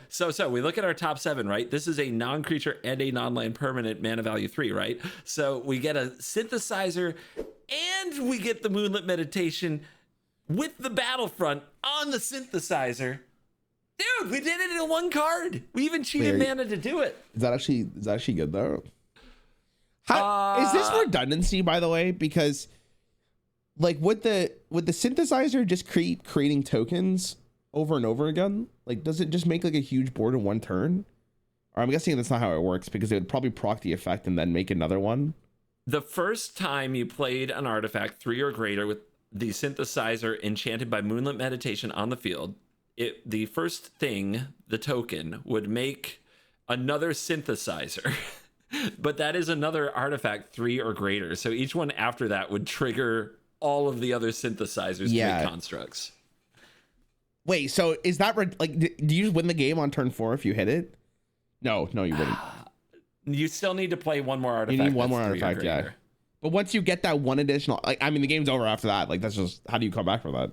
we look at our top 7, right? This is a non-creature and a non-land permanent, mana value 3, right? So we get a synthesizer and we get the Moonlit Meditation with the Battlefront on the synthesizer. Dude, we did it in 1 card. We even cheated mana to do it. Is that actually good though? Is this redundancy, by the way? Because like would the synthesizer just creating tokens over and over again? Like, does it just make like a huge board in 1 turn? Or I'm guessing that's not how it works, because it would probably proc the effect and then make another one. The first time you played an artifact 3 or greater with the synthesizer enchanted by Moonlit Meditation on the field, the first thing, the token, would make another synthesizer. But that is another artifact 3 or greater. So each one after that would trigger all of the other synthesizers to make constructs. Wait, so is that like, do you just win the game on turn 4 if you hit it? No, you wouldn't. You still need to play 1 more artifact. You need 1 more artifact, yeah. But once you get that 1 additional, like, I mean, the game's over after that. Like, that's just, how do you come back from that?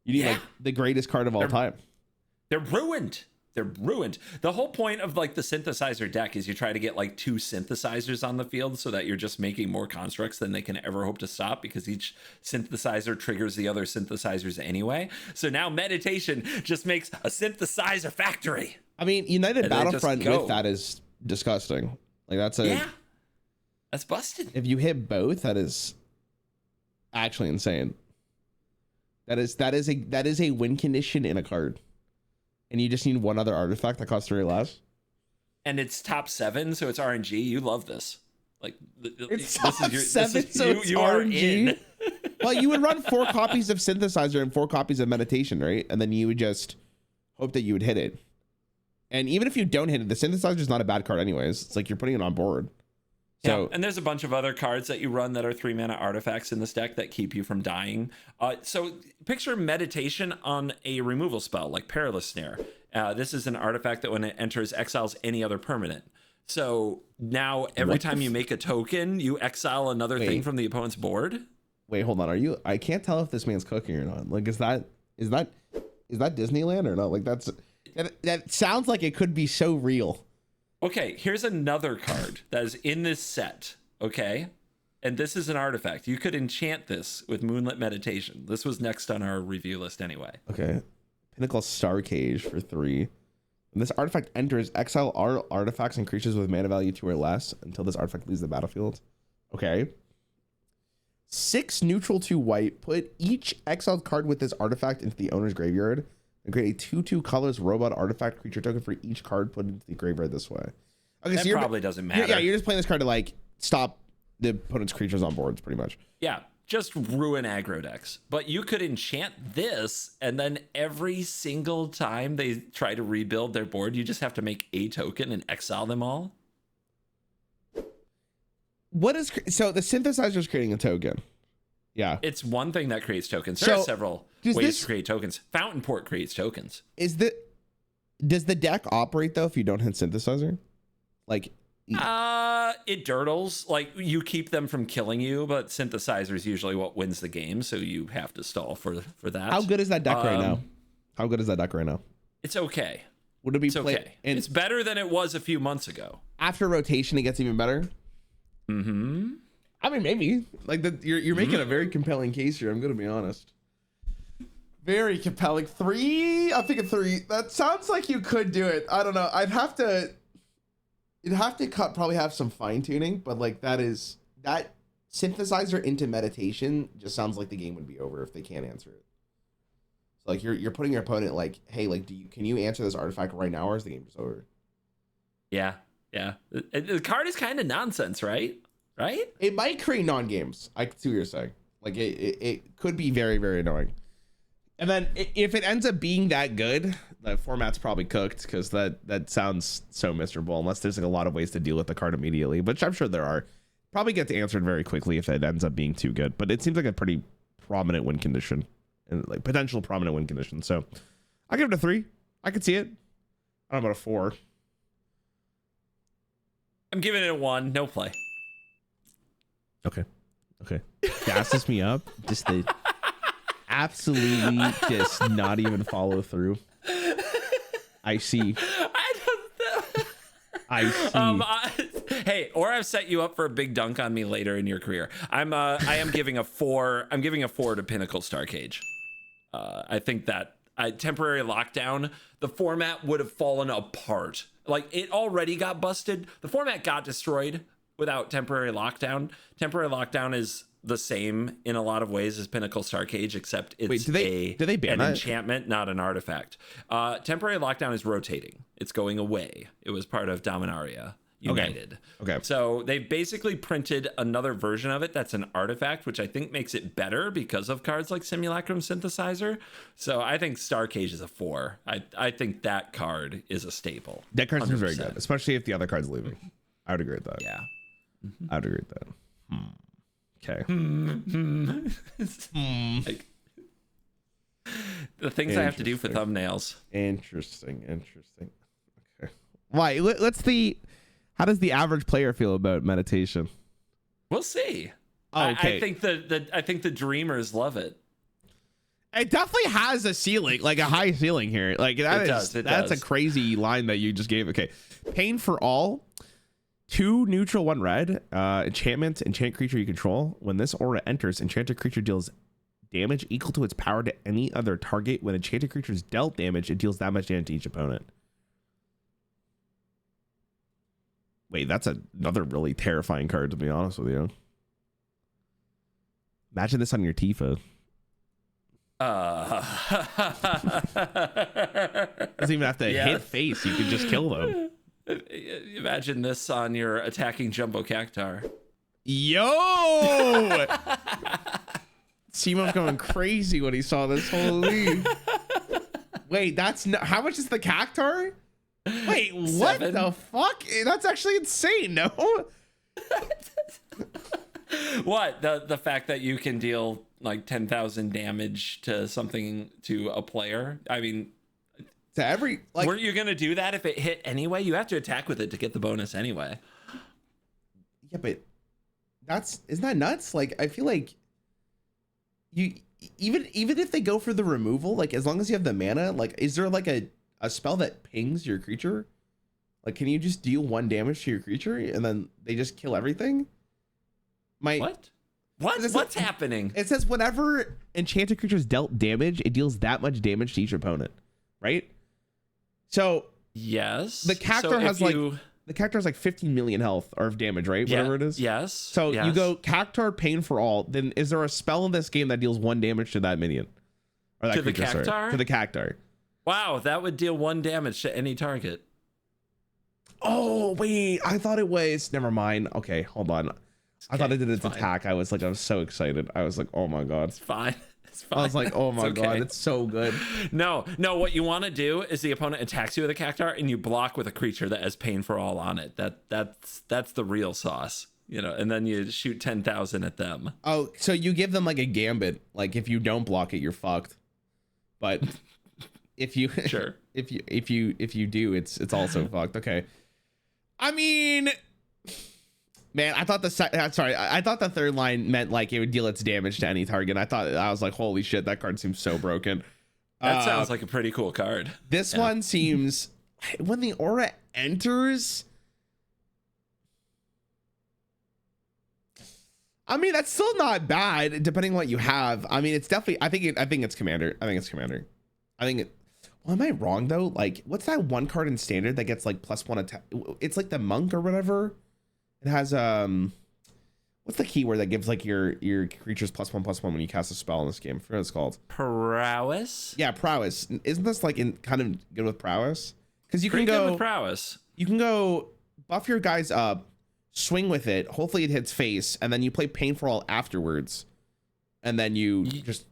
You need like the greatest card of all time. They're ruined. The whole point of like the synthesizer deck is you try to get like 2 synthesizers on the field so that you're just making more constructs than they can ever hope to stop, because each synthesizer triggers the other synthesizers anyway. So now Meditation just makes a synthesizer factory. I mean, United Battlefront with that is disgusting. Like, that's busted. If you hit both, that is actually insane. That is a win condition in a card, and you just need 1 other artifact that costs 3 less. And it's top 7, so it's RNG. You love this. Like, it's top 7, so it's RNG. Well, you would run 4 copies of Synthesizer and 4 copies of Meditation, right? And then you would just hope that you would hit it. And even if you don't hit it, the Synthesizer is not a bad card anyways. It's like you're putting it on board. So, yeah, and there's a bunch of other cards that you run that are 3-mana artifacts in this deck that keep you from dying. So picture Meditation on a removal spell like Perilous Snare. This is an artifact that when it enters, exiles any other permanent. So now every time you make a token, you exile another thing from the opponent's board. Wait, hold on. I can't tell if this man's cooking or not. Like, is that Disneyland or not? Like, that sounds like it could be so real. Okay, here's another card that is in this set, okay? And this is an artifact. You could enchant this with Moonlit Meditation. This was next on our review list anyway. Okay. Pinnacle Star Cage for 3. When this artifact enters, exile all artifacts and creatures with mana value 2 or less until this artifact leaves the battlefield. Okay. 6 neutral 2 white. Put each exiled card with this artifact into the owner's graveyard. And create a 2/2 colors robot artifact creature token for each card put into the graveyard this way. Okay, that so probably doesn't matter. Yeah, you're just playing this card to like stop the opponent's creatures on boards, pretty much. Yeah, just ruin aggro decks. But you could enchant this, and then every single time they try to rebuild their board, you just have to make a token and exile them all. So the Synthesizer is creating a token. Yeah, it's one thing that creates tokens. There are several ways to create tokens. Fountain Port creates tokens. Does the deck operate though if you don't hit Synthesizer? Like, it dirtles. Like, you keep them from killing you, but Synthesizer is usually what wins the game, so you have to stall for that. How good is that deck right now? It's okay. Would it be okay? It's better than it was a few months ago. After rotation, it gets even better. Mm-hmm. I mean, maybe. Like, you're making a very compelling case here. I'm gonna be honest. Very compelling. 3. I'm thinking 3. That sounds like you could do it. I don't know. You'd have to probably have some fine tuning, but like that Synthesizer into Meditation just sounds like the game would be over if they can't answer it. So like you're putting your opponent like, hey, like, can you answer this artifact right now, or is the game just over? Yeah. The card is kind of nonsense, right? Right? It might create non-games. I can see what you're saying. Like it could be very, very annoying. And then if it ends up being that good, the format's probably cooked, because that sounds so miserable unless there's like a lot of ways to deal with the card immediately, which I'm sure there are. Probably gets answered very quickly if it ends up being too good. But it seems like a pretty prominent win condition, and like potential prominent win condition. So I'll give it a 3. I could see it. I don't know about a 4. I'm giving it a 1. No play. Okay. Gasses me up. Just the absolutely just not even follow through. I see. I see. Hey, or I've set you up for a big dunk on me later in your career. I am giving a 4. I'm giving a 4 to Pinnacle Star Cage. I think that temporary lockdown, the format would have fallen apart. Like, it already got busted. The format got destroyed without temporary lockdown. Temporary lockdown is the same in a lot of ways as Pinnacle Star Cage, except it's do they ban an enchantment, not an artifact. Temporary lockdown is rotating. It's going away. It was part of Dominaria United. Okay. So they basically printed another version of it that's an artifact, which I think makes it better because of cards like Simulacrum Synthesizer. So I think Star Cage is a 4. I think that card is a staple. That card is very good, especially if the other card's leaving. I would agree with that. Yeah. I would agree with that. Okay. Like, the things I have to do for thumbnails. Interesting. Okay. Why? How does the average player feel about Meditation? We'll see. Oh, okay. I think the dreamers love it. It definitely has a ceiling, like a high ceiling here. Like that's a crazy line that you just gave. Okay. Pain for all. 2 neutral, 1 red. Enchantment, enchant creature you control. When this aura enters, enchanted creature deals damage equal to its power to any other target. When enchanted creature is dealt damage, it deals that much damage to each opponent. Wait, that's another really terrifying card, to be honest with you. Imagine this on your Tifa. Doesn't even have to hit face. You can just kill them. Imagine this on your attacking Jumbo Cactar. Yo! Simo's going crazy when he saw this. Holy. Wait, that's not, how much is the cactar? Wait, what 7. the fuck? That's actually insane. No. What? The fact that you can deal like 10,000 damage to something to a player? I mean, To every, like, weren't you gonna do that if it hit anyway? You have to attack with it to get the bonus anyway. yeah, but isn't that nuts? Like, I feel like you even if they go for the removal, like as long as you have the mana, like is there like a spell that pings your creature? Like, can you just deal 1 damage to your creature and then they just kill everything? What's happening? It says whenever enchanted creatures dealt damage, it deals that much damage to each opponent, right? So Yes. the cactar has like 15 million health or of damage, right? Yeah, Whatever it is. Yes. So yes. you go cactar pain for all. Then is there a spell in this game that deals 1 damage to that minion? Or that To the creature, sorry. cactar? To the cactar. Wow, that would deal 1 damage to any target. Oh wait, I thought it was. Never mind. Okay, hold on. I thought it did its attack. I was so excited. I was like, oh my god. It's fine. It's fine. I was like, oh my It's okay. god, it's so good. No, what you want to do is the opponent attacks you with a cactar and you block with a creature that has pain for all on it. That's the real sauce, you know, and then you shoot 10,000 at them. Oh, so you give them like a gambit. Like if you don't block it, you're fucked. But if you Sure. if you do, it's also fucked. Okay. I mean, man, I thought I thought the third line meant like it would deal its damage to any target. I was like, holy shit, that card seems so broken. That sounds like a pretty cool card. This one seems, when the aura enters, I mean, that's still not bad depending on what you have. I mean, it's definitely, I think it's commander. Well, am I wrong though? Like, what's that one card in standard that gets like +1 attack? It's like the monk or whatever. It has what's the keyword that gives like your creatures +1/+1 when you cast a spell in this game? I forget what it's called. Prowess? Yeah, prowess. Isn't this like kind of good with prowess? Because you can Pretty go good with prowess. You can go buff your guys up, swing with it. Hopefully it hits face, and then you play Pain for All afterwards, and then you just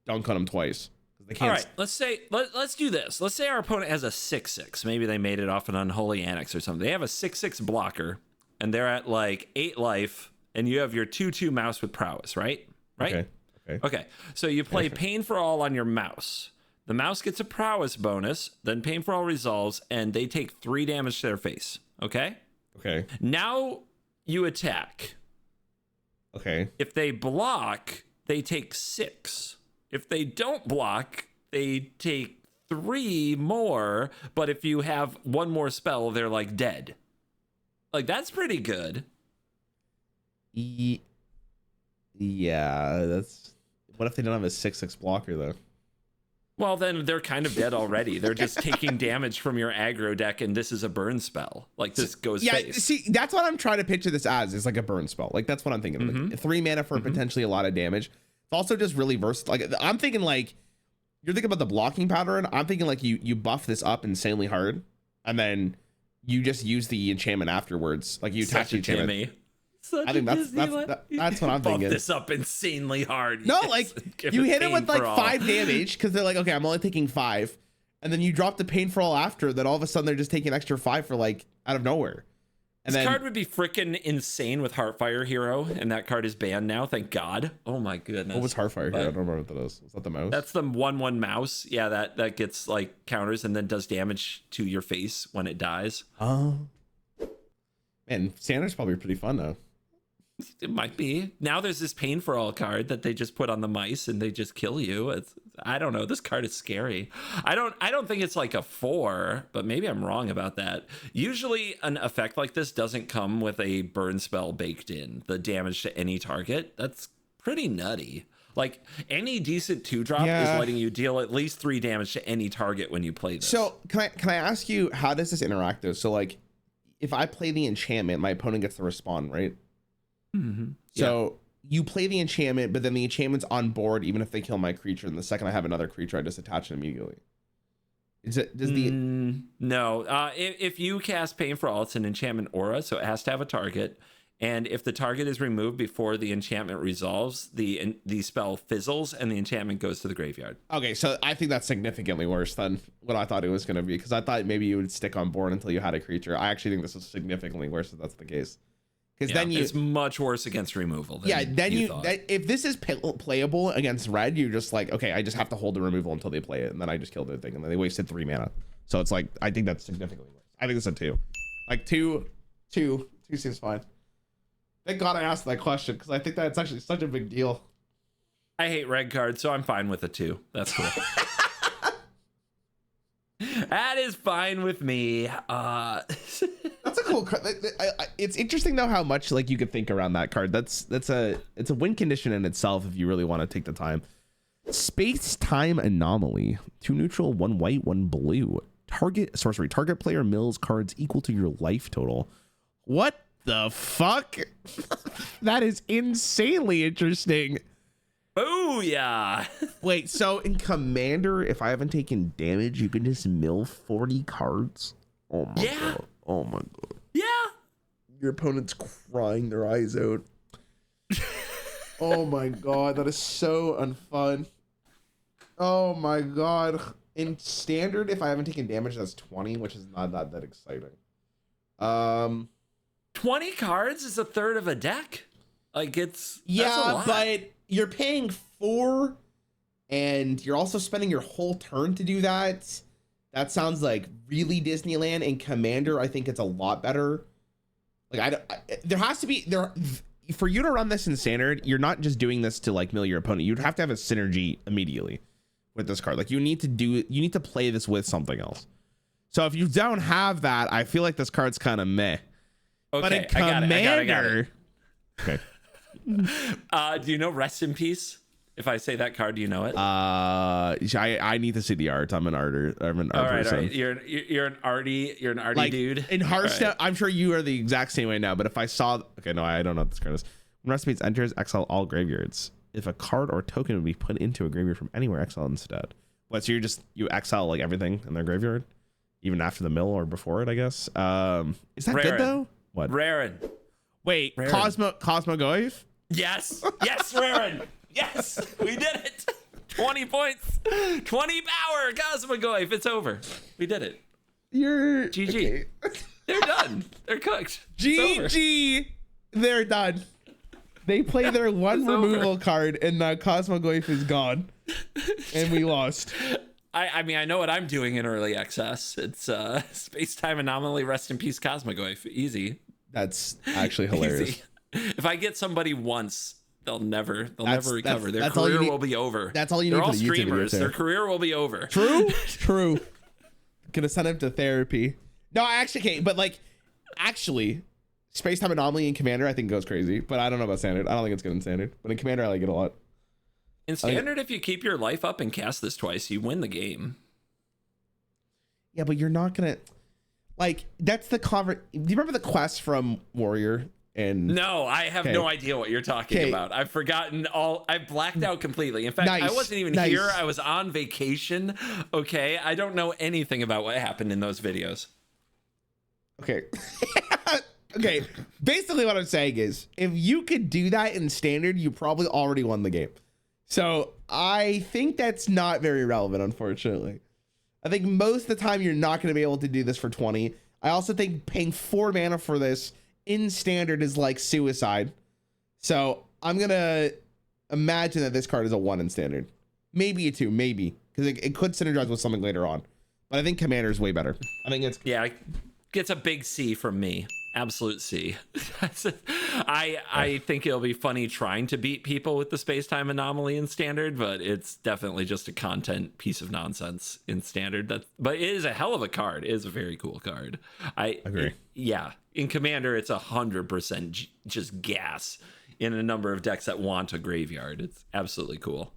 dunk on them twice. They can't. All right, let's do this. Let's say our opponent has a 6/6. Maybe they made it off an Unholy Annex or something. They have a 6/6 blocker, and they're at like 8 life, and you have your 2/2 mouse with prowess, right? Okay. So you play Pain for All on your mouse. The mouse gets a prowess bonus, then Pain for All resolves, and they take 3 damage to their face. Okay. Now you attack. Okay. If they block, they take 6. If they don't block, they take 3 more. But if you have 1 more spell, they're like dead. Like, that's pretty good. Yeah, that's. What if they don't have a 6/6 blocker though? Well, then they're kind of dead already. They're just taking damage from your aggro deck, and this is a burn spell. Like, this goes face. See, that's what I'm trying to picture this as. Is like a burn spell. Like, that's what I'm thinking. Like, 3 mana for potentially a lot of damage. It's also just really versatile. Like, I'm thinking like, you're thinking about the blocking pattern. I'm thinking like you buff this up insanely hard, and then you just use the enchantment afterwards. Like, you attach the enchantment. I think that's what I'm thinking. Buff this up insanely hard. No, Yes. like Give you hit it Pain with like for All. 5 damage because they're like, okay, I'm only taking 5, and then you drop the Pain for All after. Then all of a sudden they're just taking an extra 5 for like out of nowhere. And This then, card would be freaking insane with Heartfire Hero, and that card is banned now. Thank God. Oh my goodness. what was Heartfire here? I don't remember what that is. Was that the mouse? That's the 1/1 mouse. Yeah, that gets like counters and then does damage to your face when it dies. Oh, man, Standard's probably pretty fun though. It might be. Now there's this Pain for All card that they just put on the mice and they just kill you. I don't know. This card is scary. I don't think it's like a 4, but maybe I'm wrong about that. Usually an effect like this doesn't come with a burn spell baked in. The damage to any target. That's pretty nutty. Like, any decent 2-drop is letting you deal at least 3 damage to any target when you play this. So can I ask you, how does this interact though? So like, if I play the enchantment, my opponent gets the respawn, right? So you play the enchantment, but then the enchantment's on board even if they kill my creature. And the second I have another creature, I just attach it immediately. No. If you cast Pain for All, it's an enchantment aura, so it has to have a target. And if the target is removed before the enchantment resolves, the spell fizzles and the enchantment goes to the graveyard. Okay, so I think that's significantly worse than what I thought it was going to be, because I thought maybe you would stick on board until you had a creature. I actually think this is significantly worse if that's the case. Because then it's much worse against removal. If this is playable against red, you're just like, okay, I just have to hold the removal until they play it, and then I just kill their thing, and then they wasted 3 mana. So it's like, I think that's significantly worse. I think it's a 2. Like 2 seems fine. Thank God I asked that question, because I think that's actually such a big deal. I hate red cards, so I'm fine with a 2. That's cool. That is fine with me. That's a cool card. It's interesting though how much like you could think around that card. It's a win condition in itself if you really want to take the time. Space-time anomaly. 2 neutral, 1 white, 1 blue. Target player mills cards equal to your life total. What the fuck? That is insanely interesting. Booyah! Wait, so in Commander, if I haven't taken damage, you can just mill 40 cards? Oh my god. Oh my god. Yeah. Your opponent's crying their eyes out. Oh my god, that is so unfun. Oh my god. In Standard, if I haven't taken damage, that's 20, which is not that exciting. 20 cards is a third of a deck. Like that's a lot. But you're paying 4 and you're also spending your whole turn to do that. That sounds like really Disneyland. In Commander, I think it's a lot better. Like there has to be for you to run this in Standard, you're not just doing this to like mill your opponent. You'd have to have a synergy immediately with this card. Like you need to play this with something else. So if you don't have that, I feel like this card's kind of meh. Okay, but in Commander, okay. Do you know Rest in Peace? If I say that card, do you know it? I need to see the art. I'm an art person. All right. You're an arty like, dude. In Hearthstone, right. I'm sure you are the exact same way now. But if I saw, okay, no, I don't know what this card is. When Rest in Peace enters, exile all graveyards. If a card or token would be put into a graveyard from anywhere, exile instead. What? So you exile like everything in their graveyard, even after the mill or before it, I guess. Is that Raren. Good though? What? Raren. Wait, Raren. CovertGoBlue? Yes, Raren. Yes, we did it. 20 points, 20 power, CovertGoBlue. It's over. We did it. You're GG. Okay. They're done. They're cooked. GG. They're done. They play their one removal card, and now CovertGoBlue is gone, and we lost. I mean, I know what I'm doing in early access. It's Space-Time Anomaly, Rest in Peace, CovertGoBlue. Easy. That's actually hilarious. Easy. If I get somebody once, they'll never recover. Their career will be over. That's all you need. They're all for the streamers. YouTube Their career will be over. True. Gonna send him to therapy. No, I actually can't. But like, actually, Space-Time Anomaly in Commander I think goes crazy. But I don't know about Standard. I don't think it's good in Standard. But in Commander I like it a lot. In Standard, if you keep your life up and cast this twice, you win the game. Yeah, but you're not gonna like. That's the Do you remember the quest from Warrior? And no, I have no idea what you're talking about. I've forgotten I blacked out completely. In fact, I wasn't even here. I was on vacation. Okay. I don't know anything about what happened in those videos. Okay. Okay. Basically what I'm saying is if you could do that in Standard, you probably already won the game. So I think that's not very relevant, unfortunately. I think most of the time you're not going to be able to do this for 20. I also think paying 4 mana for this in Standard is like suicide. So I'm gonna imagine that this card is a 1 in Standard, maybe a 2, maybe, because it could synergize with something later on. But I think Commander is way better. I think it's gets a big C from me. Absolute C. I think it'll be funny trying to beat people with the Space-Time Anomaly in Standard, but it's definitely just a content piece of nonsense in Standard. But it is a hell of a card. It is a very cool card. I agree. In Commander, it's 100% just gas in a number of decks that want a graveyard. It's absolutely cool.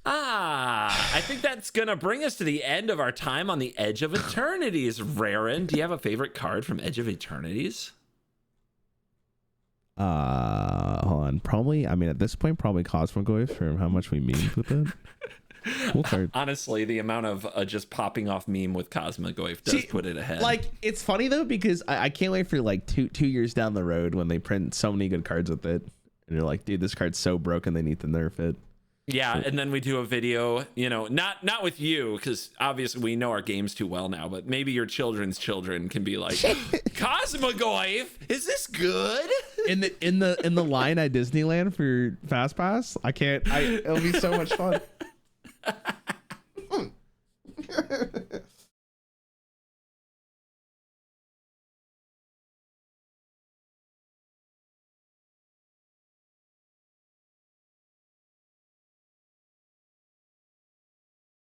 I think that's gonna bring us to the end of our time on the Edge of Eternities. Raren, do you have a favorite card from Edge of Eternities? Hold on. Probably, I mean, at this point, probably CovertGoBlue for how much we mean with it. Cool card. Honestly, the amount of just popping off meme with CovertGoBlue does put it ahead. Like, it's funny though, because I can't wait for like two years down the road when they print so many good cards with it, and you're like, dude, this card's so broken they need to nerf it. Yeah, and then we do a video, you know, not with you, because obviously we know our games too well now, but maybe your children's children can be like, CovertGoBlue, is this good? In the line at Disneyland for Fast Pass, it'll be so much fun.